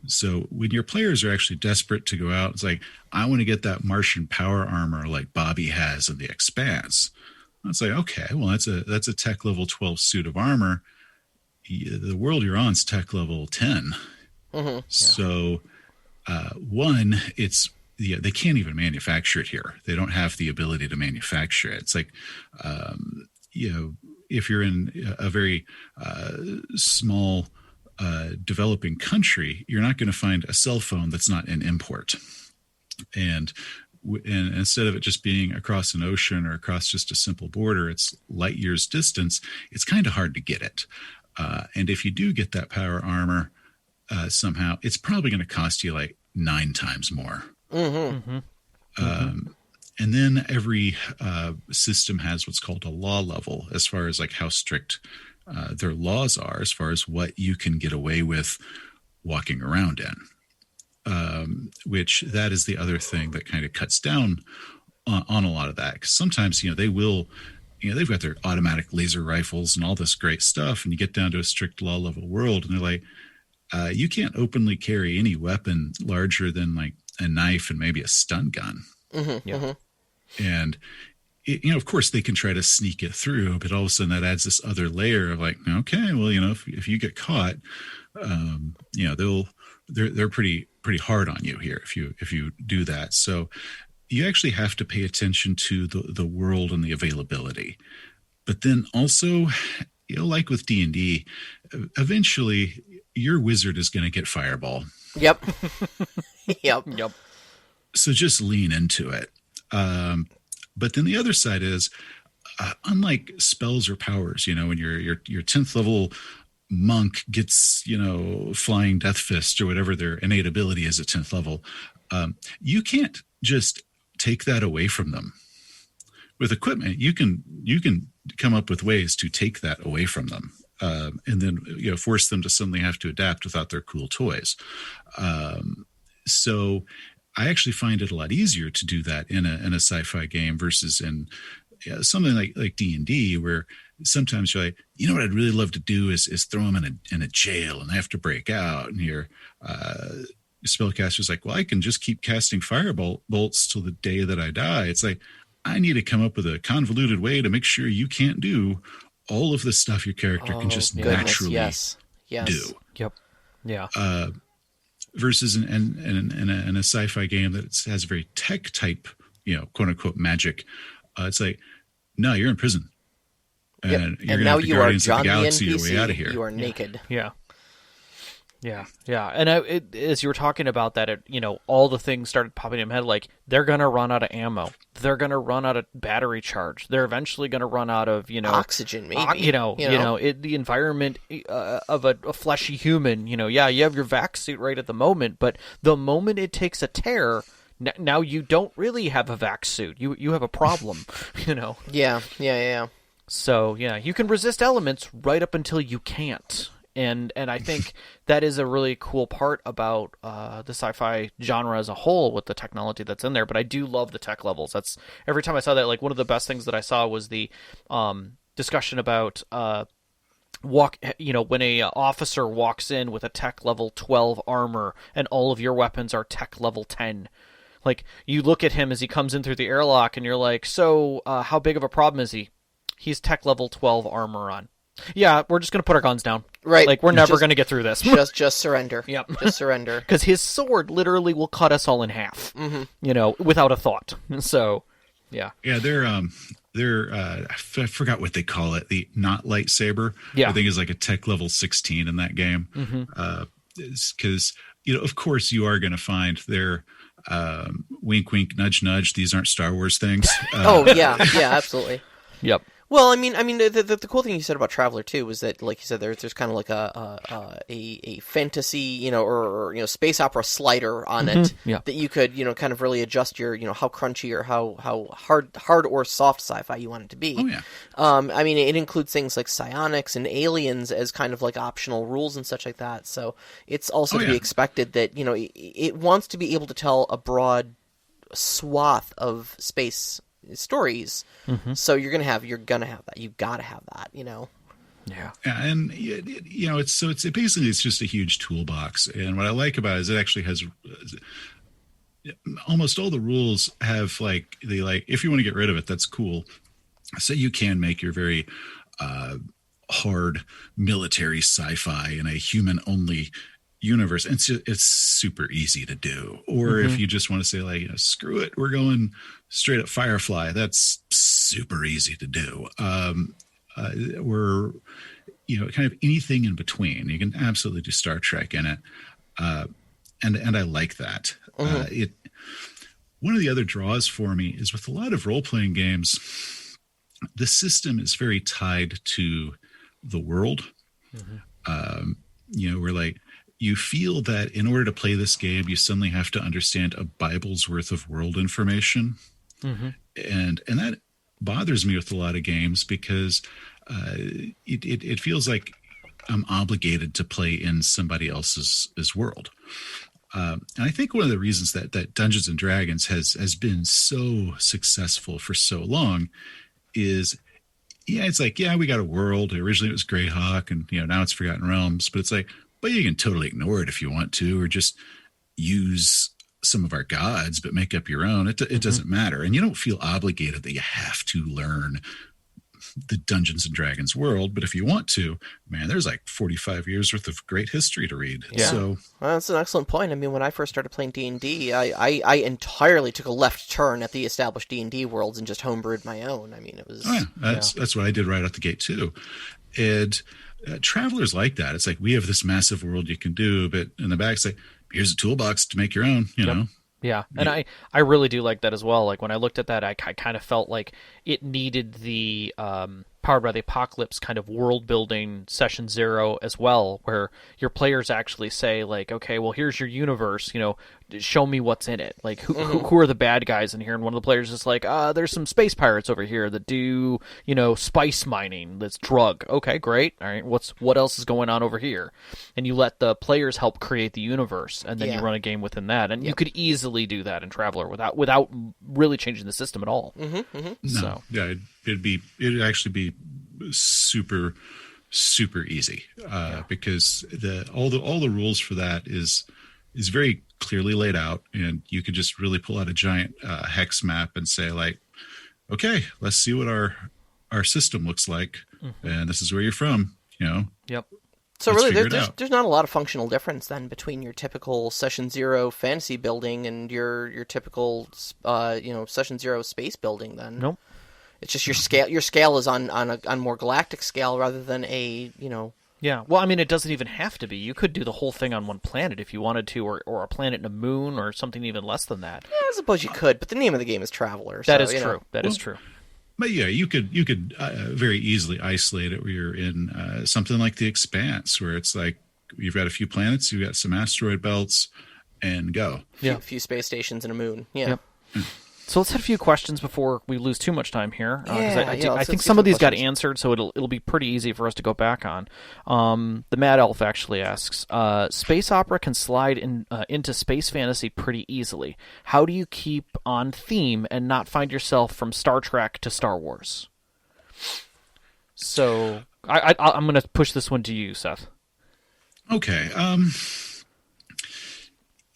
So when your players are actually desperate to go out, it's like, I want to get that Martian power armor like Bobby has in the Expanse. It's like, okay, well, that's a tech level 12 suit of armor. the world you're on is tech level 10. Mm-hmm. So, one, it's they can't even manufacture it here. They don't have the ability to manufacture it. It's like, if you're in a very small developing country, you're not going to find a cell phone that's not an import. And instead of it just being across an ocean or across just a simple border, it's light years distance. It's kind of hard to get it. And if you do get that power armor somehow, it's probably going to cost you like 9 times more. Mm-hmm. And then every system has what's called a law level, as far as like how strict their laws are, as far as what you can get away with walking around in. Which that is the other thing that kind of cuts down on a lot of that. Because sometimes, they will, they've got their automatic laser rifles and all this great stuff, and you get down to a strict law level world, and they're like, you can't openly carry any weapon larger than like a knife and maybe a stun gun. Mm-hmm. Yeah. And of course they can try to sneak it through, but all of a sudden that adds this other layer of like, okay, well, if you get caught, they're pretty hard on you here if you do that. So you actually have to pay attention to the world and the availability. But then also, like with D&D, eventually your wizard is going to get fireball. Yep. Yep. So just lean into it. But then the other side is, unlike spells or powers, when your 10th level monk gets, flying death fist or whatever their innate ability is at 10th level, you can't just take that away from them. With equipment, you can come up with ways to take that away from them, and then force them to suddenly have to adapt without their cool toys. So I actually find it a lot easier to do that in a sci-fi game versus in something like D&D, where sometimes you're like, what I'd really love to do is throw them in a jail and they have to break out. And your spellcaster's like, well, I can just keep casting bolts till the day that I die. It's like, I need to come up with a convoluted way to make sure you can't do all of the stuff your character can just naturally do. Yep. Yeah. Versus in a sci-fi game that has a very tech type, quote unquote magic, it's like, no, you're in prison, and you're now you are John the Galaxy NPC. Your way out of here. You are naked. Yeah. And as you were talking about that, all the things started popping in my head. Like, they're gonna run out of ammo. They're gonna run out of battery charge. They're eventually gonna run out of oxygen. Maybe the environment of a fleshy human. You have your vac suit right at the moment, but the moment it takes a tear, now you don't really have a vac suit. You have a problem. Yeah. So you can resist elements right up until you can't. And I think that is a really cool part about the sci-fi genre as a whole with the technology that's in there. But I do love the tech levels. That's every time I saw that, like, one of the best things that I saw was the discussion about when a officer walks in with a tech level 12 armor and all of your weapons are tech level 10. Like, you look at him as he comes in through the airlock and you're like, so how big of a problem is he? He's tech level 12 armor on. Yeah, we're just going to put our guns down. Right. Like, we're never going to get through this. Just surrender. Yep. Just surrender. Because his sword literally will cut us all in half, without a thought. So, yeah. Yeah, they're I forgot what they call it. The not lightsaber, yeah. I think is like a tech level 16 in that game. Because, of course you are going to find their wink, wink, nudge, nudge. These aren't Star Wars things. Yeah, absolutely. Yep. Well, I mean, the cool thing you said about Traveler too was that, like you said, there's kind of like a fantasy, or space opera slider on it that you could, kind of really adjust your, how crunchy or how hard or soft sci-fi you want it to be. Oh yeah. I mean, it includes things like psionics and aliens as kind of like optional rules and such like that. So it's also to be expected that it wants to be able to tell a broad swath of space stories, so you're gonna have that. You gotta have that, Yeah, and it's basically just a huge toolbox. And what I like about it is it actually has almost all the rules have if you want to get rid of it, that's cool. So you can make your very hard military sci-fi in a human-only universe. And it's super easy to do. Or if you just want to say like, screw it, we're going straight up Firefly, that's super easy to do. We're, kind of anything in between. You can absolutely do Star Trek in it. And I like that. One of the other draws for me is with a lot of role-playing games, the system is very tied to the world. Where like you feel that in order to play this game, you suddenly have to understand a Bible's worth of world information. And that bothers me with a lot of games because it feels like I'm obligated to play in somebody else's world. And I think one of the reasons that Dungeons and Dragons has been so successful for so long is, it's like, we got a world. Originally it was Greyhawk, and now it's Forgotten Realms. But it's like, but you can totally ignore it if you want to, or just use some of our gods, but make up your own. It doesn't matter, and you don't feel obligated that you have to learn the Dungeons and Dragons world. But if you want to, man, there's like 45 years worth of great history to read. So that's an excellent point. I mean, when I first started playing D&D, I entirely took a left turn at the established D&D worlds and just homebrewed my own. I mean, it was that's what I did right out the gate too. And travelers like that. It's like, we have this massive world you can do, but in the back it's like, here's a toolbox to make your own, know. Yeah, and I really do like that as well. Like when I looked at that, I kind of felt like it needed the Powered by the Apocalypse kind of world building session 0 as well, where your players actually say like, okay, well, here's your universe, show me what's in it. Like who are the bad guys in here? And one of the players is like, there's some space pirates over here that do, spice mining, that's drug. Okay, great. All right, what else is going on over here? And you let the players help create the universe, and then you run a game within that. And you could easily do that in Traveler without really changing the system at all. So it'd actually be super easy because all the rules for that is very clearly laid out, and you could just really pull out a giant hex map and say like, okay, let's see what our system looks like, and this is where you're from. Yep. So really, there's not a lot of functional difference then between your typical Session 0 fantasy building and your typical Session 0 space building. Then nope. It's just your scale. Your scale is on more galactic scale rather than a. Yeah, well, I mean, it doesn't even have to be. You could do the whole thing on one planet if you wanted to, or a planet and a moon, or something even less than that. Yeah, I suppose you could, but the name of the game is Traveler. That is true. That is true. But yeah, you could very easily isolate it where you're in something like the Expanse, where it's like you've got a few planets, you've got some asteroid belts, and go. Yeah, a few space stations and a moon. Yeah. Yep. So let's hit a few questions before we lose too much time here. I think let's some of these questions. got answered, so it'll be pretty easy for us to go back on. The Mad Elf actually asks, space opera can slide into space fantasy pretty easily. How do you keep on theme and not find yourself from Star Trek to Star Wars? So I'm going to push this one to you, Seth. Okay.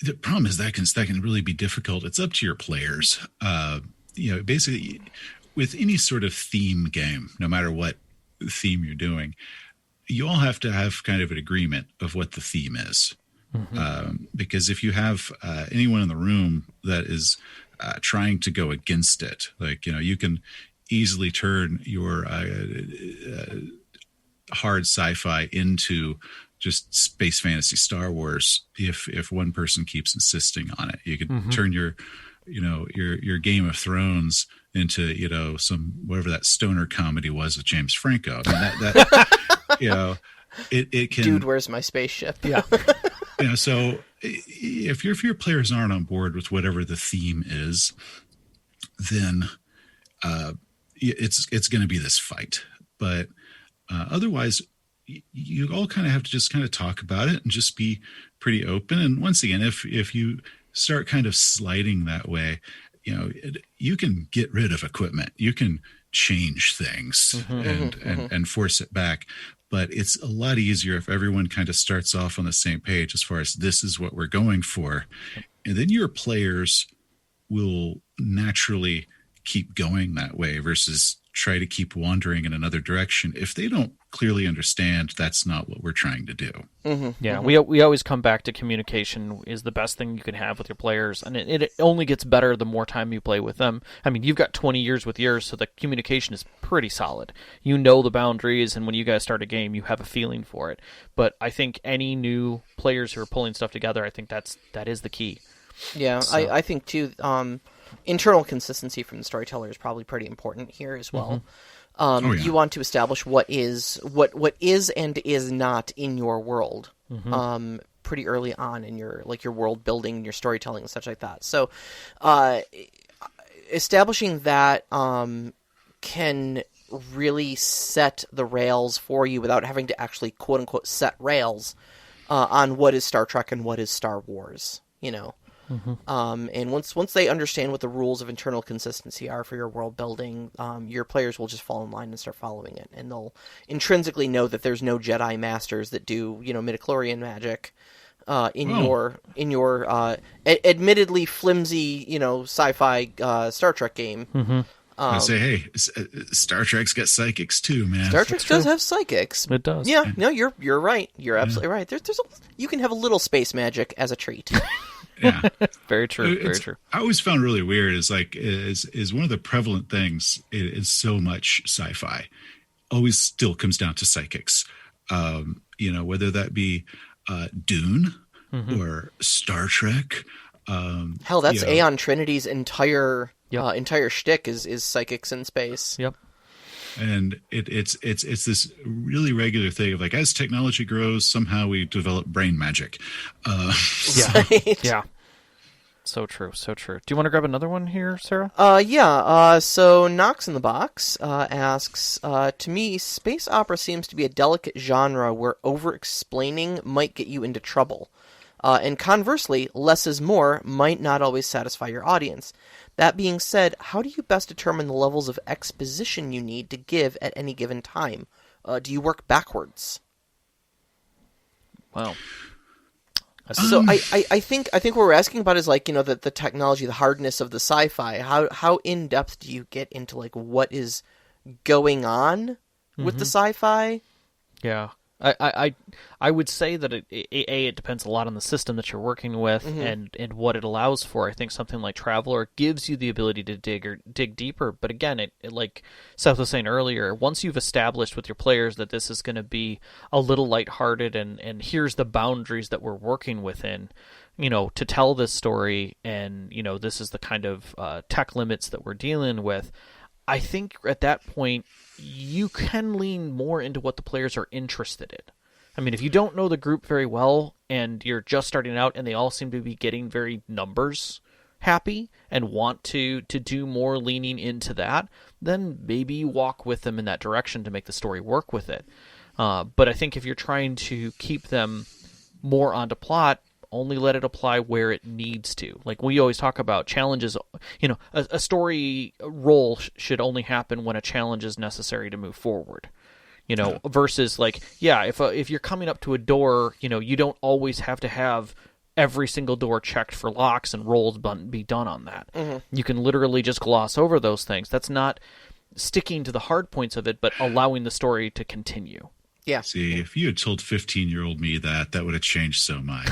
The problem is that can really be difficult. It's up to your players. Basically, with any sort of theme game, no matter what theme you're doing, you all have to have kind of an agreement of what the theme is. Because if you have anyone in the room that is trying to go against it, like, you can easily turn your hard sci-fi into just space fantasy Star Wars if one person keeps insisting on it. You could turn your Game of Thrones into some whatever that stoner comedy was with James Franco. I mean, that it can. Dude, where's my spaceship? Yeah. So if your players aren't on board with whatever the theme is, then it's going to be this fight. But otherwise, you all kind of have to just kind of talk about it and just be pretty open. And once again, if you start kind of sliding that way, you can get rid of equipment. You can change things and force it back. But it's a lot easier if everyone kind of starts off on the same page as far as this is what we're going for. And then your players will naturally keep going that way versus try to keep wandering in another direction if they don't clearly understand that's not what we're trying to do. Yeah, we always come back to communication is the best thing you can have with your players, and it only gets better the more time you play with them. I mean, you've got 20 years with yours, so the communication is pretty solid. You know the boundaries, and when you guys start a game, you have a feeling for it. But I think any new players who are pulling stuff together, I think that is the key. Yeah, so. I think too. Internal consistency from the storyteller is probably pretty important here as well. You want to establish what is and is not in your world pretty early on in your world building and your storytelling and such like that. So establishing that can really set the rails for you without having to actually quote unquote set rails on what is Star Trek and what is Star Wars, you know. And once they understand what the rules of internal consistency are for your world building, your players will just fall in line and start following it, and they'll intrinsically know that there's no Jedi Masters that do midichlorian magic in your admittedly flimsy sci-fi Star Trek game. I say, hey, Star Trek's got psychics too, man. Star Trek does have psychics. It does. Yeah, no, you're right. You're absolutely right. You can have a little space magic as a treat. Yeah, very true. Very true. I always found really weird is one of the prevalent things in so much sci-fi. Always still comes down to psychics. Whether that be Dune or Star Trek. Hell, that's Aeon Trinity's entire shtick is psychics in space. Yep. And it's this really regular thing of as technology grows, somehow we develop brain magic. Yeah. So true. Do you want to grab another one here, Sarah? So Knox in the Box asks, to me, space opera seems to be a delicate genre where over-explaining might get you into trouble. And conversely, less is more might not always satisfy your audience. That being said, how do you best determine the levels of exposition you need to give at any given time? Do you work backwards? Wow. So I think what we're asking about is the technology, the hardness of the sci-fi. How in depth do you get into what is going on with the sci-fi? Yeah. I would say that it depends a lot on the system that you're working with and what it allows for. I think something like Traveler gives you the ability to dig deeper. But again, it like Seth was saying earlier, once you've established with your players that this is going to be a little lighthearted and here's the boundaries that we're working within, to tell this story and, this is the kind of tech limits that we're dealing with, I think at that point, you can lean more into what the players are interested in. I mean, if you don't know the group very well and you're just starting out and they all seem to be getting very numbers happy and want to do more leaning into that, then maybe you walk with them in that direction to make the story work with it. But I think if you're trying to keep them more onto plot, only let it apply where it needs to. Like we always talk about challenges, a story role should only happen when a challenge is necessary to move forward. Versus if you're coming up to a door, you don't always have to have every single door checked for locks and rolls be done on that. You can literally just gloss over those things. That's not sticking to the hard points of it, but allowing the story to continue. Yeah. See, if you had told 15-year-old me that would have changed so much.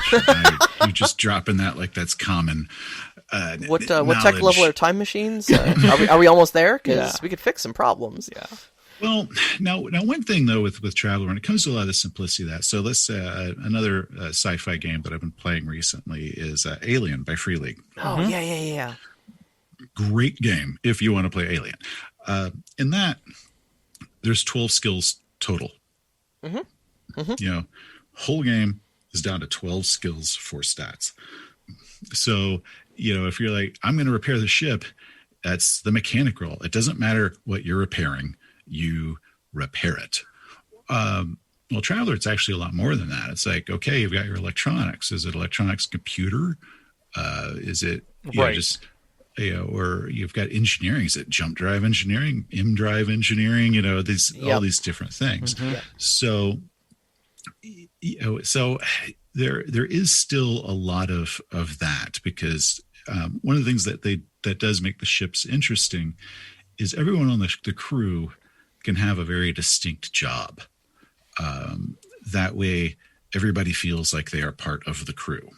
You just dropping that like that's common. What tech level are time machines? Are we almost there? Because we could fix some problems. Yeah. Well, now one thing though with Traveler, when it comes to a lot of the simplicity of that, so let's another sci-fi game that I've been playing recently is Alien by Free League. Oh yeah. Great game if you want to play Alien. In that, there's 12 skills total. Whole game is down to 12 skills for stats. So, if you're like, I'm going to repair the ship, that's the mechanic roll. It doesn't matter what you're repairing, you repair it. Well, Traveler, it's actually a lot more than that. It's like, okay, you've got your electronics. Is it electronics computer? Is it or you've got engineering? Is it jump drive engineering, M drive engineering? All these different things. So, there is still a lot of that because one of the things that does make the ships interesting is everyone on the crew can have a very distinct job. That way, everybody feels like they are part of the crew.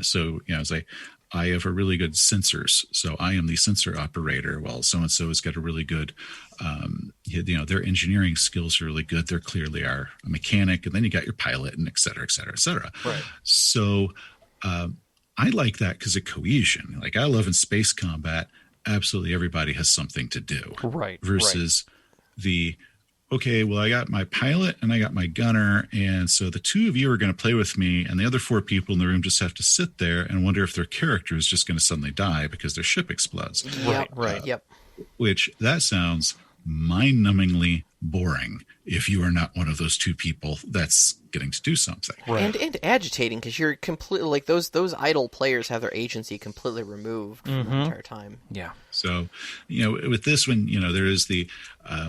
So, it's like, I have a really good sensors, so I am the sensor operator, while so-and-so has got a really good, their engineering skills are really good. They clearly are a mechanic, and then you got your pilot, and et cetera, et cetera, et cetera. Right. So I like that because of cohesion. Like, I love in space combat, absolutely everybody has something to do. Right. Versus okay, well, I got my pilot and I got my gunner, and so the two of you are going to play with me, and the other four people in the room just have to sit there and wonder if their character is just going to suddenly die because their ship explodes. Right. Yep. Which, that sounds mind-numbingly boring if you are not one of those two people that's getting to do something. Right. And agitating, because you're completely, like, those idle players have their agency completely removed for the entire time. Yeah. So, with this one, there is the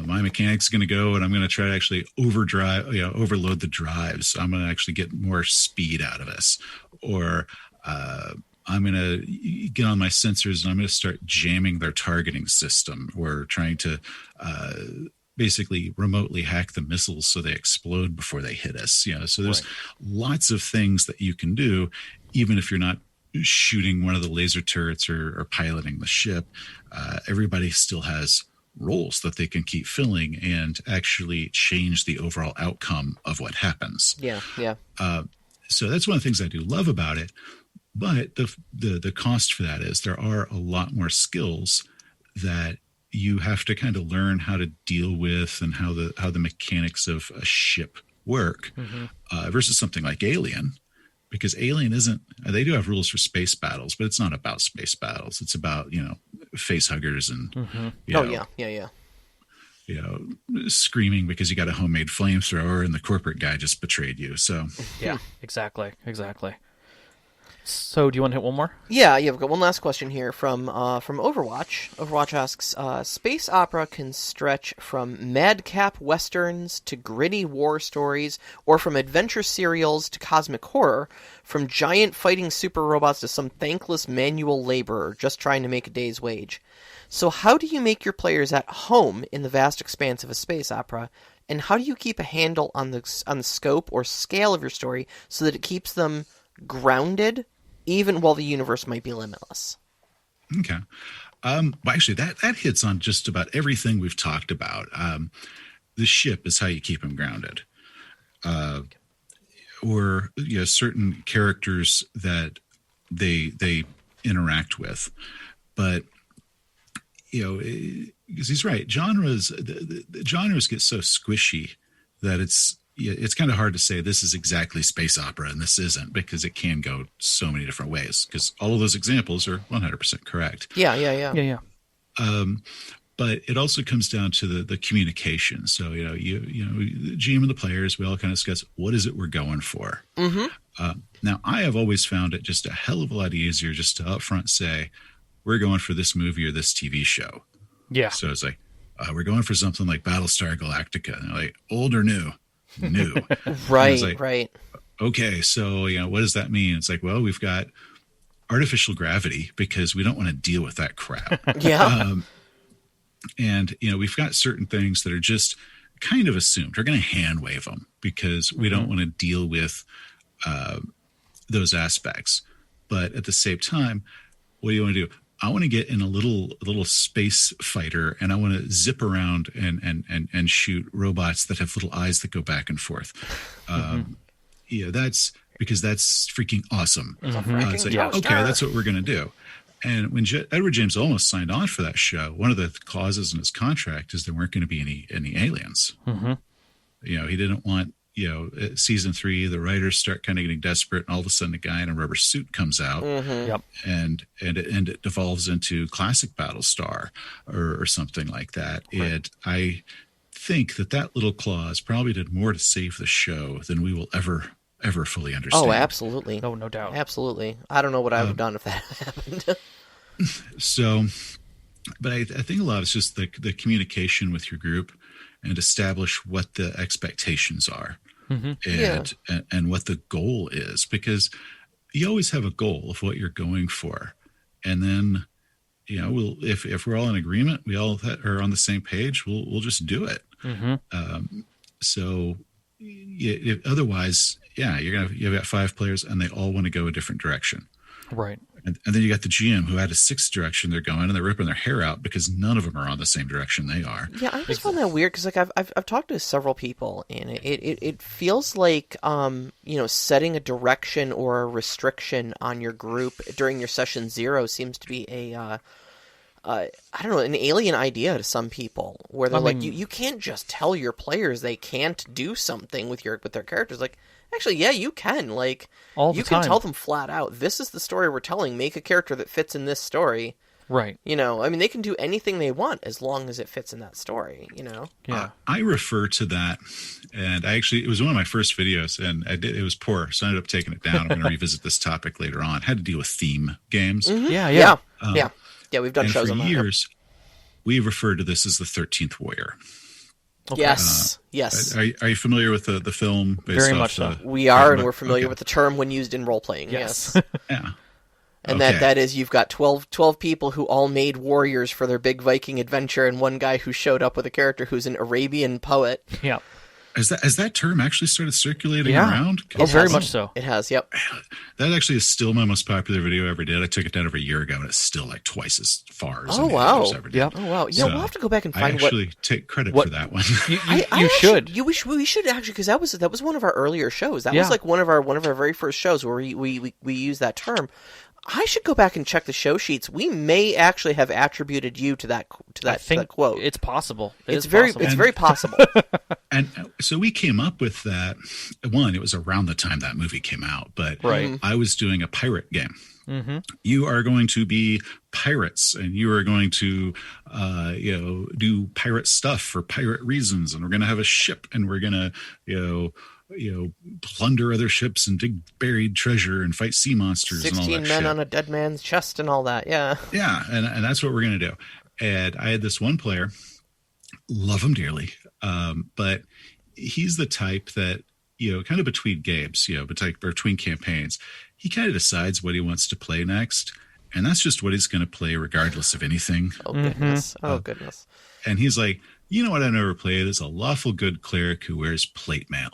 my mechanic's going to go and I'm going to try to actually overload the drives. I'm going to actually get more speed out of this. Or I'm going to get on my sensors and I'm going to start jamming their targeting system, or trying to basically remotely hack the missiles so they explode before they hit us. So there's lots of things that you can do, even if you're not shooting one of the laser turrets or piloting the ship. Everybody still has roles that they can keep filling and actually change the overall outcome of what happens. Yeah. So that's one of the things I do love about it. But the cost for that is there are a lot more skills that you have to kind of learn how to deal with, and how the mechanics of a ship work, versus something like Alien. Because Alien they do have rules for space battles, but it's not about space battles. It's about, face huggers and, screaming because you got a homemade flamethrower and the corporate guy just betrayed you. So, yeah, exactly. So, do you want to hit one more? Yeah, I've got one last question here from Overwatch. Overwatch asks, space opera can stretch from madcap westerns to gritty war stories, or from adventure serials to cosmic horror, from giant fighting super robots to some thankless manual laborer just trying to make a day's wage. So how do you make your players at home in the vast expanse of a space opera, and how do you keep a handle on the scope or scale of your story so that it keeps them grounded, even while the universe might be limitless? Okay. Well, actually, that hits on just about everything we've talked about. The ship is how you keep them grounded. Or certain characters that they interact with. But, because he's right, the genres get so squishy that it's kind of hard to say this is exactly space opera and this isn't, because it can go so many different ways, because all of those examples are 100% correct. Yeah. But it also comes down to the communication. So, the GM and the players, we all kind of discuss, what is it we're going for? Now, I have always found it just a hell of a lot easier just to upfront say, we're going for this movie or this TV show. Yeah. So it's like, we're going for something like Battlestar Galactica. And they're like, old or new? New. Right. Okay, so what does that mean? It's like, well, we've got artificial gravity because we don't want to deal with that crap. Yeah. And we've got certain things that are just kind of assumed. We're going to hand wave them because we don't want to deal with those aspects. But at the same time, what do you want to do? I want to get in a little space fighter, and I want to zip around and shoot robots that have little eyes that go back and forth. That's because that's freaking awesome. It's like, okay, that's what we're going to do. And when Edward James almost signed on for that show, one of the clauses in his contract is there weren't going to be any aliens. He didn't want, season 3, the writers start kind of getting desperate, and all of a sudden a guy in a rubber suit comes out, and it devolves into classic Battlestar or something like that. Right. And I think that little clause probably did more to save the show than we will ever fully understand. Oh, absolutely. Oh, no doubt. Absolutely. I don't know what I would have done if that happened. So, but I think a lot of it's just the communication with your group and establish what the expectations are. And what the goal is, because you always have a goal of what you're going for. And then, if we're all in agreement, we all are on the same page, we'll just do it. So otherwise, you've got 5 players and they all want to go a different direction. Right. And then you got the GM who had a 6th direction they're going, and they're ripping their hair out because none of them are on the same direction they are. Yeah, I just found that weird because like I've talked to several people, and it feels like setting a direction or a restriction on your group during your session 0 seems to be a I don't know, an alien idea to some people, where they're like, you can't just tell your players they can't do something with their characters. Like, actually, yeah, you can. Like, you can tell them flat out, this is the story we're telling. Make a character that fits in this story. Right. They can do anything they want as long as it fits in that story, Yeah. I refer to that, and it was one of my first videos, and it was poor, so I ended up taking it down. I'm going to revisit this topic later on. Had to deal with theme games. Mm-hmm. Yeah, we've done shows on that. For years, we referred to this as the 13th Warrior. Okay. Yes. Are you familiar with the film? Very much so. We are, and we're familiar with the term when used in role-playing, yes. Yeah. And that is, you've got 12 people who all made warriors for their big Viking adventure, and one guy who showed up with a character who's an Arabian poet. Yeah. Has that term actually started circulating around? Oh, very much so. It has, yep. That actually is still my most popular video I ever did. I took it down over a year ago, and it's still like twice as far as any others ever did. Yep. Oh, wow. Yeah, we'll have to go back and find I actually take credit for that one. You should. We should actually, because that was one of our earlier shows. That was like one of our very first shows where we used that term. I should go back and check the show sheets. We may actually have attributed you to that quote. It's possible. It's very possible. And so we came up with that. One, it was around the time that movie came out, but I was doing a pirate game. Mm-hmm. You are going to be pirates, and you are going to, do pirate stuff for pirate reasons, and we're going to have a ship, and we're going to, plunder other ships and dig buried treasure and fight sea monsters and all that 16 men shit. on a dead man's chest and all that, yeah. Yeah, and that's what we're going to do. And I had this one player, love him dearly, but he's the type that, kind of between games, between campaigns, he kind of decides what he wants to play next, and that's just what he's going to play regardless of anything. Oh, goodness. Oh, goodness. And he's like, you know what I never played is a lawful good cleric who wears plate mail.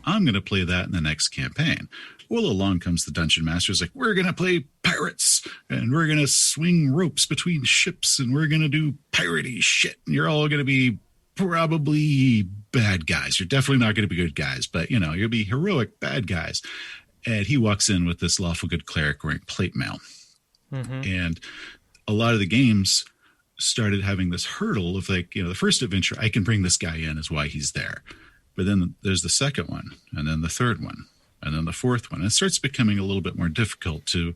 I'm going to play that in the next campaign. Well, along comes the dungeon master's like, we're going to play pirates, and we're going to swing ropes between ships, and we're going to do piratey shit, and you're all going to be probably bad guys. You're definitely not going to be good guys, but, you'll be heroic bad guys. And he walks in with this lawful good cleric wearing plate mail. Mm-hmm. And a lot of the games started having this hurdle of like, the first adventure, I can bring this guy in is why he's there. But then there's the second one, and then the third one, and then the fourth one. It starts becoming a little bit more difficult to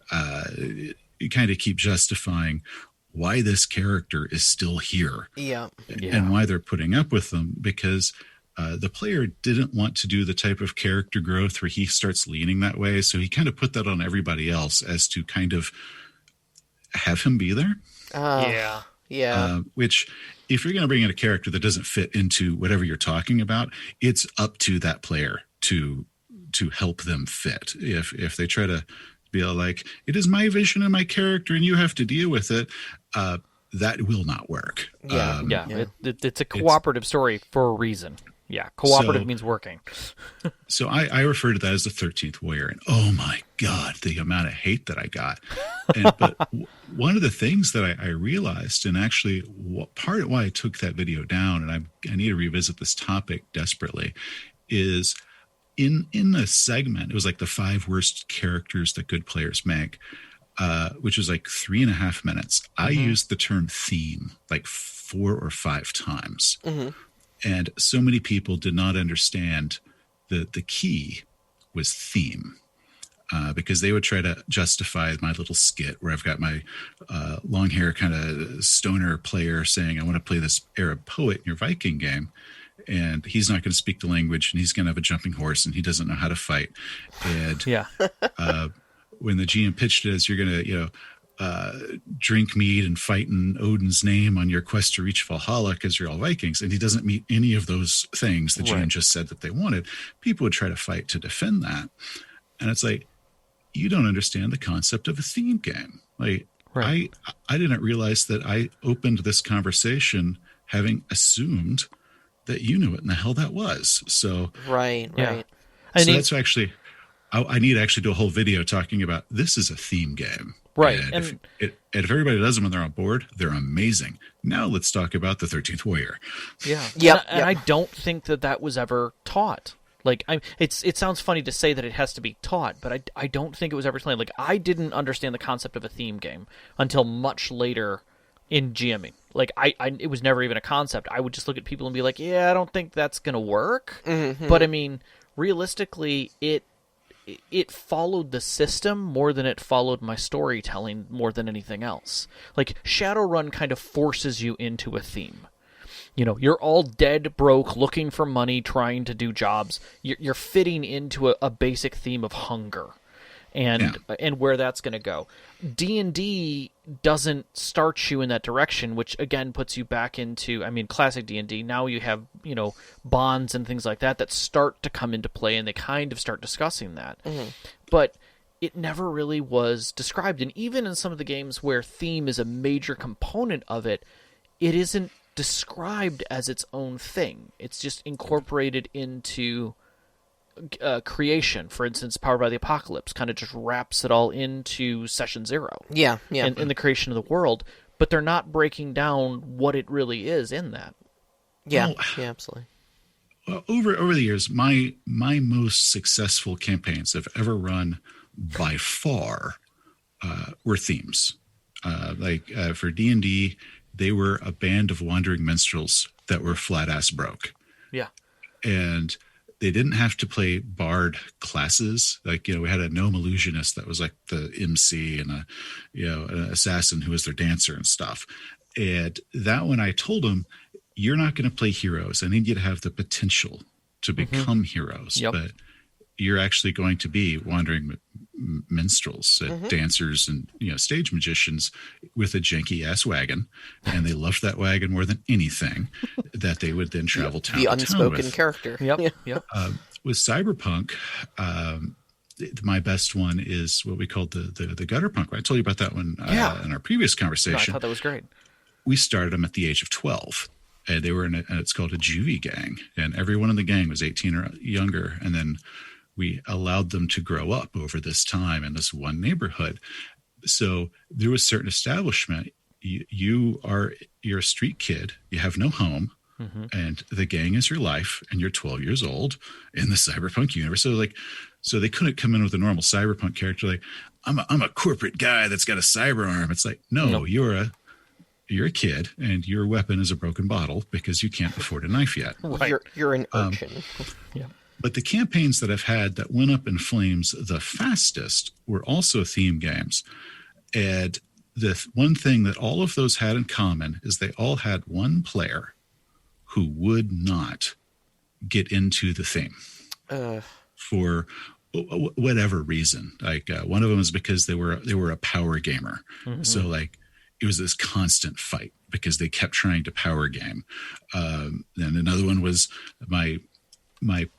kind of keep justifying why this character is still here. Yeah. And why they're putting up with them, because the player didn't want to do the type of character growth where he starts leaning that way. So he kind of put that on everybody else as to kind of have him be there. Yeah. Which, if you're going to bring in a character that doesn't fit into whatever you're talking about, it's up to that player to help them fit. If they try to be like, it is my vision and my character and you have to deal with it, that will not work. It's a cooperative story for a reason. Yeah, cooperative means working. So I refer to that as the 13th Warrior, and oh my God, the amount of hate that I got. But one of the things that I realized, and actually part of why I took that video down, and I need to revisit this topic desperately, is in the segment, it was like the 5 worst characters that good players make, which was like 3.5 minutes. Mm-hmm. I used the term theme like 4 or 5 times. Mm-hmm. And so many people did not understand the key was theme, because they would try to justify my little skit where I've got my long hair kind of stoner player saying, I want to play this Arab poet in your Viking game. And he's not going to speak the language, and he's going to have a jumping horse, and he doesn't know how to fight. And when the GM pitched it as you're going to, drink mead and fight in Odin's name on your quest to reach Valhalla because you're all Vikings, and he doesn't meet any of those things the GM just said that they wanted, people would try to fight to defend that. And it's like, you don't understand the concept of a theme game. Like, I didn't realize that I opened this conversation having assumed that you knew what in the hell that was. So Right. So that's actually, I need to actually do a whole video talking about this is a theme game. Right. And if everybody does them when they're on board, they're amazing. Now let's talk about the 13th Warrior. Yeah. And I don't think that was ever taught. Like, it sounds funny to say that it has to be taught, but I don't think it was ever explained. Like, I didn't understand the concept of a theme game until much later in GMing. Like, it was never even a concept. I would just look at people and be like, yeah, I don't think that's going to work. Mm-hmm. But, I mean, realistically, it followed the system more than it followed my storytelling more than anything else. Like, Shadowrun kind of forces you into a theme. You know, you're all dead broke, looking for money, trying to do jobs. You're fitting into a basic theme of hunger and where that's going to go. D&D doesn't start you in that direction, which, again, puts you back into, I mean, classic D&D. Now you have, you know, bonds and things like that start to come into play, and they kind of start discussing that. Mm-hmm. But it never really was described. And even in some of the games where theme is a major component of it, it isn't described as its own thing. It's just incorporated into creation. For instance, Powered by the Apocalypse kind of just wraps it all into Session Zero. Yeah. In the creation of the world, but they're not breaking down what it really is in that. Yeah, absolutely. Well, over the years, my most successful campaigns I've ever run by far were themes. For D&D, they were a band of wandering minstrels that were flat-ass broke. Yeah. And they didn't have to play bard classes. Like, you know, we had a gnome illusionist that was like the MC and an assassin who was their dancer and stuff. And that one, I told them, you're not going to play heroes. I need you to have the potential to become heroes. Yep. But you're actually going to be wandering minstrels, dancers, and, you know, stage magicians with a janky ass wagon, and they loved that wagon more than anything. That they would then travel town. The to unspoken town with. character. Yep. With Cyberpunk, my best one is what we called the gutter punk. Right? I told you about that one in our previous conversation. No, I thought that was great. We started them at the age of 12. And they were and it's called a juvie gang, and everyone in the gang was 18 or younger, and then we allowed them to grow up over this time in this one neighborhood. So there was certain establishment. You're a street kid. You have no home, and the gang is your life, and you're 12 years old in the cyberpunk universe. So they couldn't come in with a normal cyberpunk character like, I'm a corporate guy that's got a cyber arm. It's like, no. You're a kid, and your weapon is a broken bottle because you can't afford a knife yet. Right. You're an urchin. Yeah. But the campaigns that I've had that went up in flames the fastest were also theme games. And the one thing that all of those had in common is they all had one player who would not get into the theme for whatever reason. Like one of them is because they were a power gamer. Mm-hmm. So like, it was this constant fight because they kept trying to power game. Then another one was my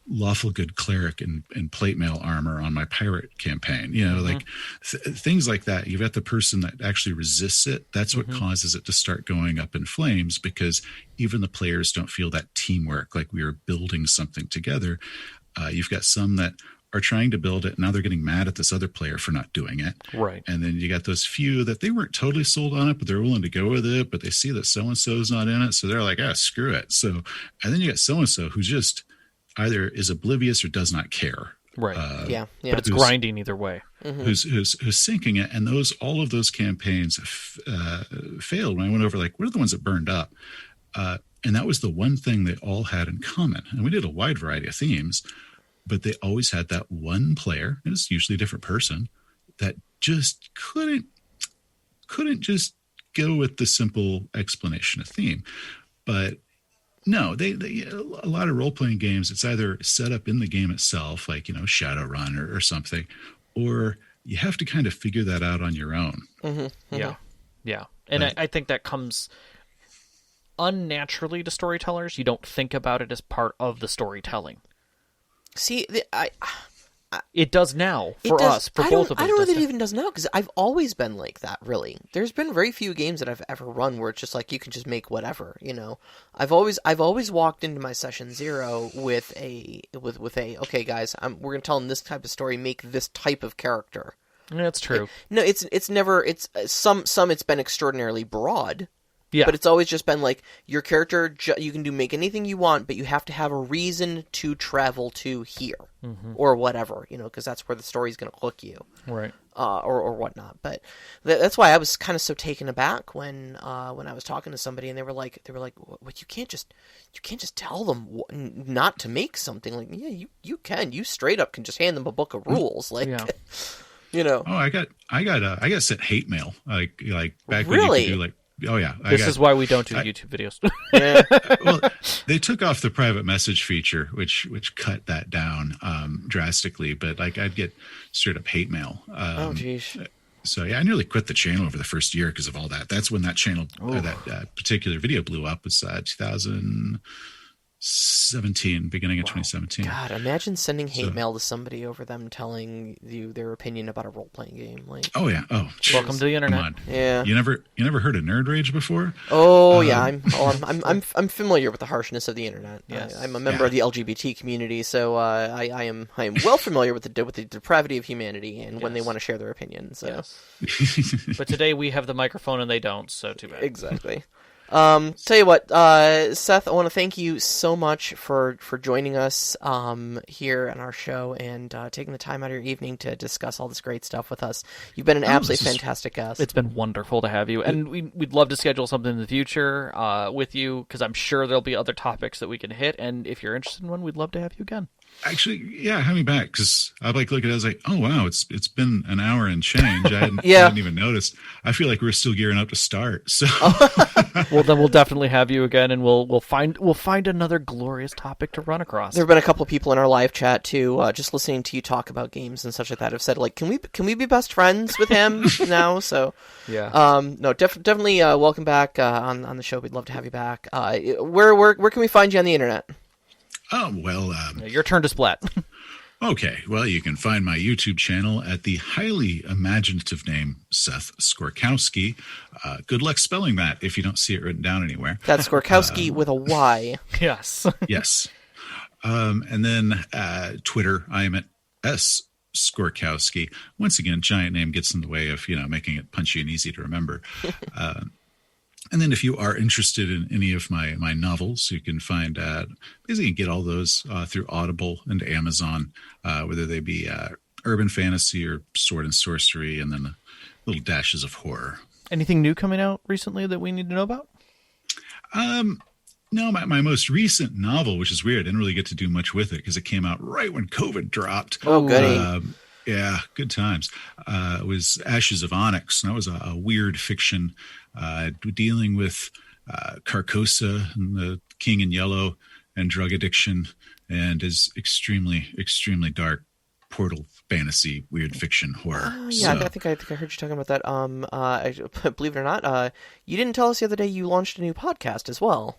lawful good cleric in plate mail armor on my pirate campaign. You know, like things like that. You've got the person that actually resists it. That's what causes it to start going up in flames, because even the players don't feel that teamwork, like we are building something together. You've got some that are trying to build it. Now they're getting mad at this other player for not doing it. Right. And then you got those few that they weren't totally sold on it, but they're willing to go with it, but they see that so-and-so's not in it. So they're like, screw it. So, and then you got so-and-so who just either is oblivious or does not care. Right. Yeah. But it's grinding either way. Who's sinking it. And all of those campaigns failed. When I went over, like, what are the ones that burned up? And that was the one thing they all had in common. And we did a wide variety of themes, but they always had that one player, and it's usually a different person, that just couldn't just go with the simple explanation of theme. But no, they a lot of role-playing games, it's either set up in the game itself, like, you know, Shadowrun or something, or you have to kind of figure that out on your own. Yeah. And I think that comes unnaturally to storytellers. You don't think about it as part of the storytelling. See, It does now It for does. us, for I both don't, of us. I don't know does that it now. even does now, because I've always been like that, really. There's been very few games that I've ever run where it's just like, you can just make whatever, you know? I've always walked into my session 0 with a, okay guys, we're gonna tell them this type of story, make this type of character. Yeah, that's true. No, it's never, some it's been extraordinarily broad. Yeah. But it's always just been like, your character, you can make anything you want, but you have to have a reason to travel to here. Or whatever, you know, because that's where the story's going to hook you. Right. Or whatnot. But that's why I was kind of so taken aback when I was talking to somebody and they were like, what, you can't just tell them not to make something. Like, yeah, you can. You straight up can just hand them a book of rules. Like, Yeah. you know. Oh, I got sent hate mail like back when Really? you could do like. Oh yeah, This is why we don't do YouTube videos. Yeah. Well, they took off the private message feature, which cut that down drastically. But like, I'd get straight up hate mail. Oh, geez. So yeah, I nearly quit the channel over the first year because of all that. That's when that channel, or that particular video blew up. Was 2017, beginning of 2017. God, imagine sending hate mail to somebody over them telling you their opinion about a role-playing game. Like, Oh yeah. Oh, Welcome to the internet. come on. yeah. You never heard of Nerd Rage before? Oh yeah, I'm familiar with the harshness of the internet. Yes. I'm a member of the LGBT community, so I am well familiar with the depravity of humanity and when they Yes. want to share their opinions. So. Yes. But today we have the microphone and they don't, so too bad. Exactly. Tell you what, Seth, I want to thank you so much for joining us here on our show and taking the time out of your evening to discuss all this great stuff with us. You've been an absolutely fantastic guest. It's been wonderful to have you, and we'd love to schedule something in the future with you, because I'm sure there'll be other topics that we can hit, and if you're interested in one, we'd love to have you again. Actually, yeah, have me back, because I like look at it. I was like, oh wow, it's been an hour and change. I hadn't even noticed. I feel like we're still gearing up to start. So, Well, then we'll definitely have you again, and we'll find another glorious topic to run across. There have been a couple of people in our live chat too, just listening to you talk about games and such like that, have said like, can we be best friends with him now? So Yeah. no, definitely welcome back on the show. We'd love to have you back. Where can we find you on the internet? oh well. Your turn to splat. Okay, well, you can find my YouTube channel at the highly imaginative name Seth Skorkowsky. Good luck spelling that if you don't see it written down anywhere. That's Skorkowski with a Y. Yes. Yes. And then Twitter, I am at S Skorkowsky. Once again, giant name gets in the way of, making it punchy and easy to remember. And then if you are interested in any of my novels, you can find, basically you can get all those through Audible and Amazon, whether they be urban fantasy or sword and sorcery, and then little dashes of horror. Anything new coming out recently that we need to know about? No, my most recent novel, which is weird, I didn't really get to do much with it because it came out right when COVID dropped. Oh, goody. Yeah, good times. It was Ashes of Onyx. And that was a weird fiction dealing with Carcosa and the King in Yellow and drug addiction, and is extremely, extremely dark portal fantasy, weird fiction horror. Yeah, I think I heard you talking about that. Believe it or not, you didn't tell us the other day you launched a new podcast as well.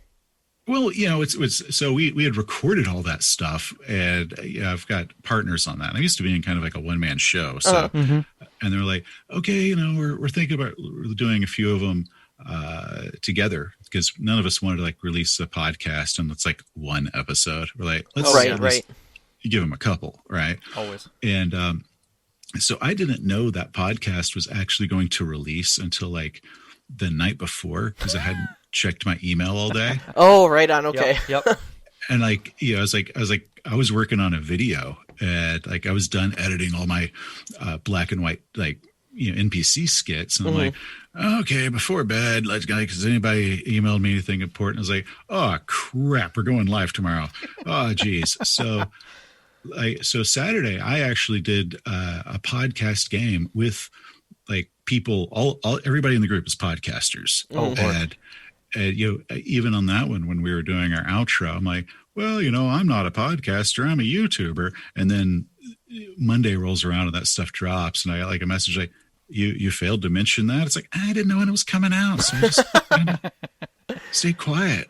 Well, it's so we had recorded all that stuff, and I've got partners on that. And I used to be in kind of like a one-man show, so and they're like, okay, we're thinking about doing a few of them together, because none of us wanted to like release a podcast and it's like one episode. We're like, let's right. You give them a couple, right? Always. And so I didn't know that podcast was actually going to release until like the night before, because I hadn't checked my email all day. Oh, right on. Okay. Yep. And like, I was working on a video, and like I was done editing all my black and white, like, NPC skits. And I'm like, okay, before bed, let's go, because anybody emailed me anything important. I was like, oh crap, we're going live tomorrow. Oh, geez. So Saturday, I actually did a podcast game with like people, all everybody in the group is podcasters. And even on that one, when we were doing our outro, I'm like, well, I'm not a podcaster, I'm a YouTuber. And then Monday rolls around and that stuff drops, and I got like a message like, you failed to mention that. It's like, I didn't know when it was coming out, so I just stay quiet.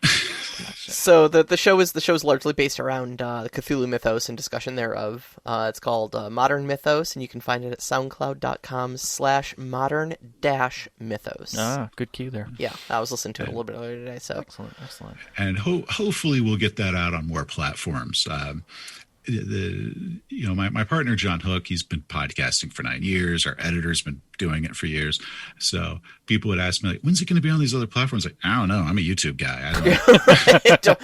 So the show's largely based around the Cthulhu mythos and discussion thereof. It's called Modern Mythos, and you can find it at soundcloud.com/modern-mythos. Ah, good cue there. Yeah, I was listening to it a little bit earlier today. So Excellent. And hopefully we'll get that out on more platforms. My partner John Hook, he's been podcasting for 9 years. Our editor's been doing it for years. So people would ask me, like, when's it going to be on these other platforms? Like, I don't know. I'm a YouTube guy. I don't know.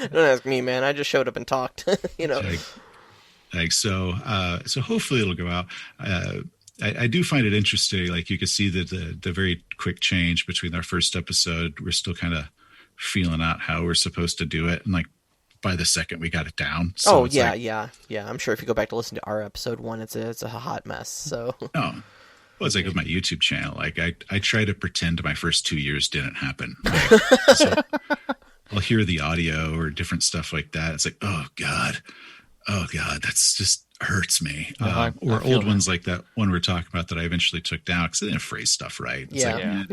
don't ask me, man. I just showed up and talked. So hopefully it'll go out. I do find it interesting. Like, you can see that the very quick change between our first episode. We're still kind of feeling out how we're supposed to do it, and like by the second we got it down. So yeah. I'm sure if you go back to listen to our episode 1, it's a hot mess. So well, it's like with my YouTube channel. Like I try to pretend my first 2 years didn't happen. Like, so I'll hear the audio or different stuff like that. It's like, oh God, that's just hurts me. Or old ones like that one we're talking about that I eventually took down because I didn't phrase stuff right. It's I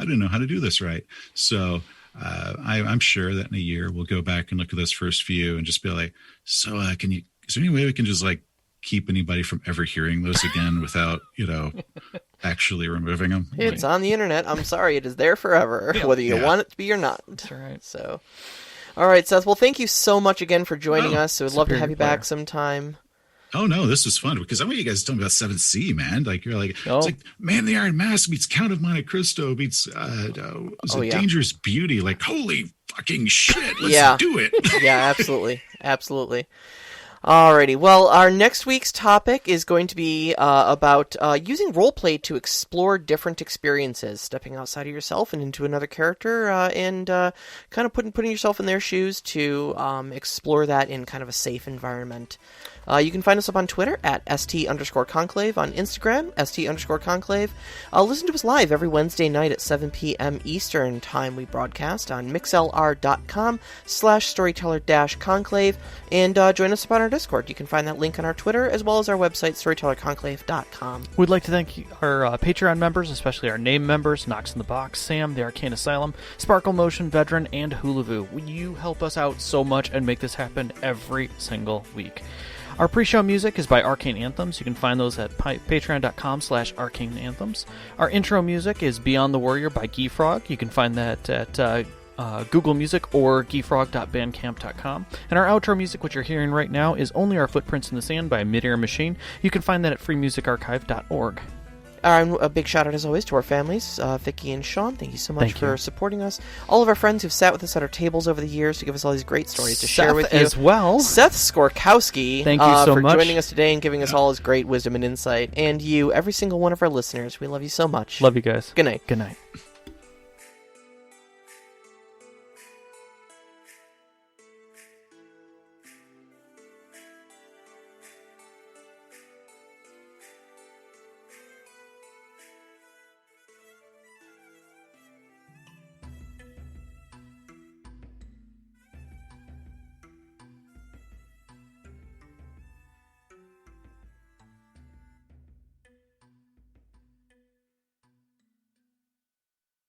didn't know how to do this right. So I'm sure that in a year we'll go back and look at those first few and just be like, so is there any way we can just like keep anybody from ever hearing those again without, actually removing them? It's on the internet. I'm sorry. It is there forever, whether you want it to be or not. That's right. So, all right, Seth. Well, thank you so much again for joining us. We'd love to have you back sometime. Oh no, this was fun because I want you guys to tell me about 7C, man. Like you're like, it's like Man the Iron Mask meets Count of Monte Cristo meets Dangerous Beauty. Like, holy fucking shit, let's do it. Yeah, absolutely. Alrighty, well, our next week's topic is going to be about using roleplay to explore different experiences, stepping outside of yourself and into another character, and kind of putting yourself in their shoes to explore that in kind of a safe environment. You can find us up on Twitter at @ST_Conclave, on Instagram, @ST_Conclave. Listen to us live every Wednesday night at 7 p.m. Eastern Time. We broadcast on mixlr.com/storyteller-conclave, and join us up on our Discord. You can find that link on our Twitter, as well as our website, storytellerconclave.com. We'd like to thank our Patreon members, especially our name members, Knox in the Box, Sam, the Arcane Asylum, Sparkle Motion Veteran, and Hulavu. You help us out so much and make this happen every single week. Our pre-show music is by Arcane Anthems. You can find those at patreon.com/Arcane Anthems. Our intro music is Beyond the Warrior by Geefrog. You can find that at Google Music or geefrog.bandcamp.com. And our outro music, which you're hearing right now, is Only Our Footprints in the Sand by Midair Machine. You can find that at freemusicarchive.org. A big shout out, as always, to our families, Vicky and Sean. Thank you so much for supporting us. All of our friends who've sat with us at our tables over the years to give us all these great stories to share with you. as well. Seth Skorkowsky. Thank you so for much. joining us today and giving us all his great wisdom and insight. And you, every single one of our listeners. We love you so much. Love you guys. Good night. Good night.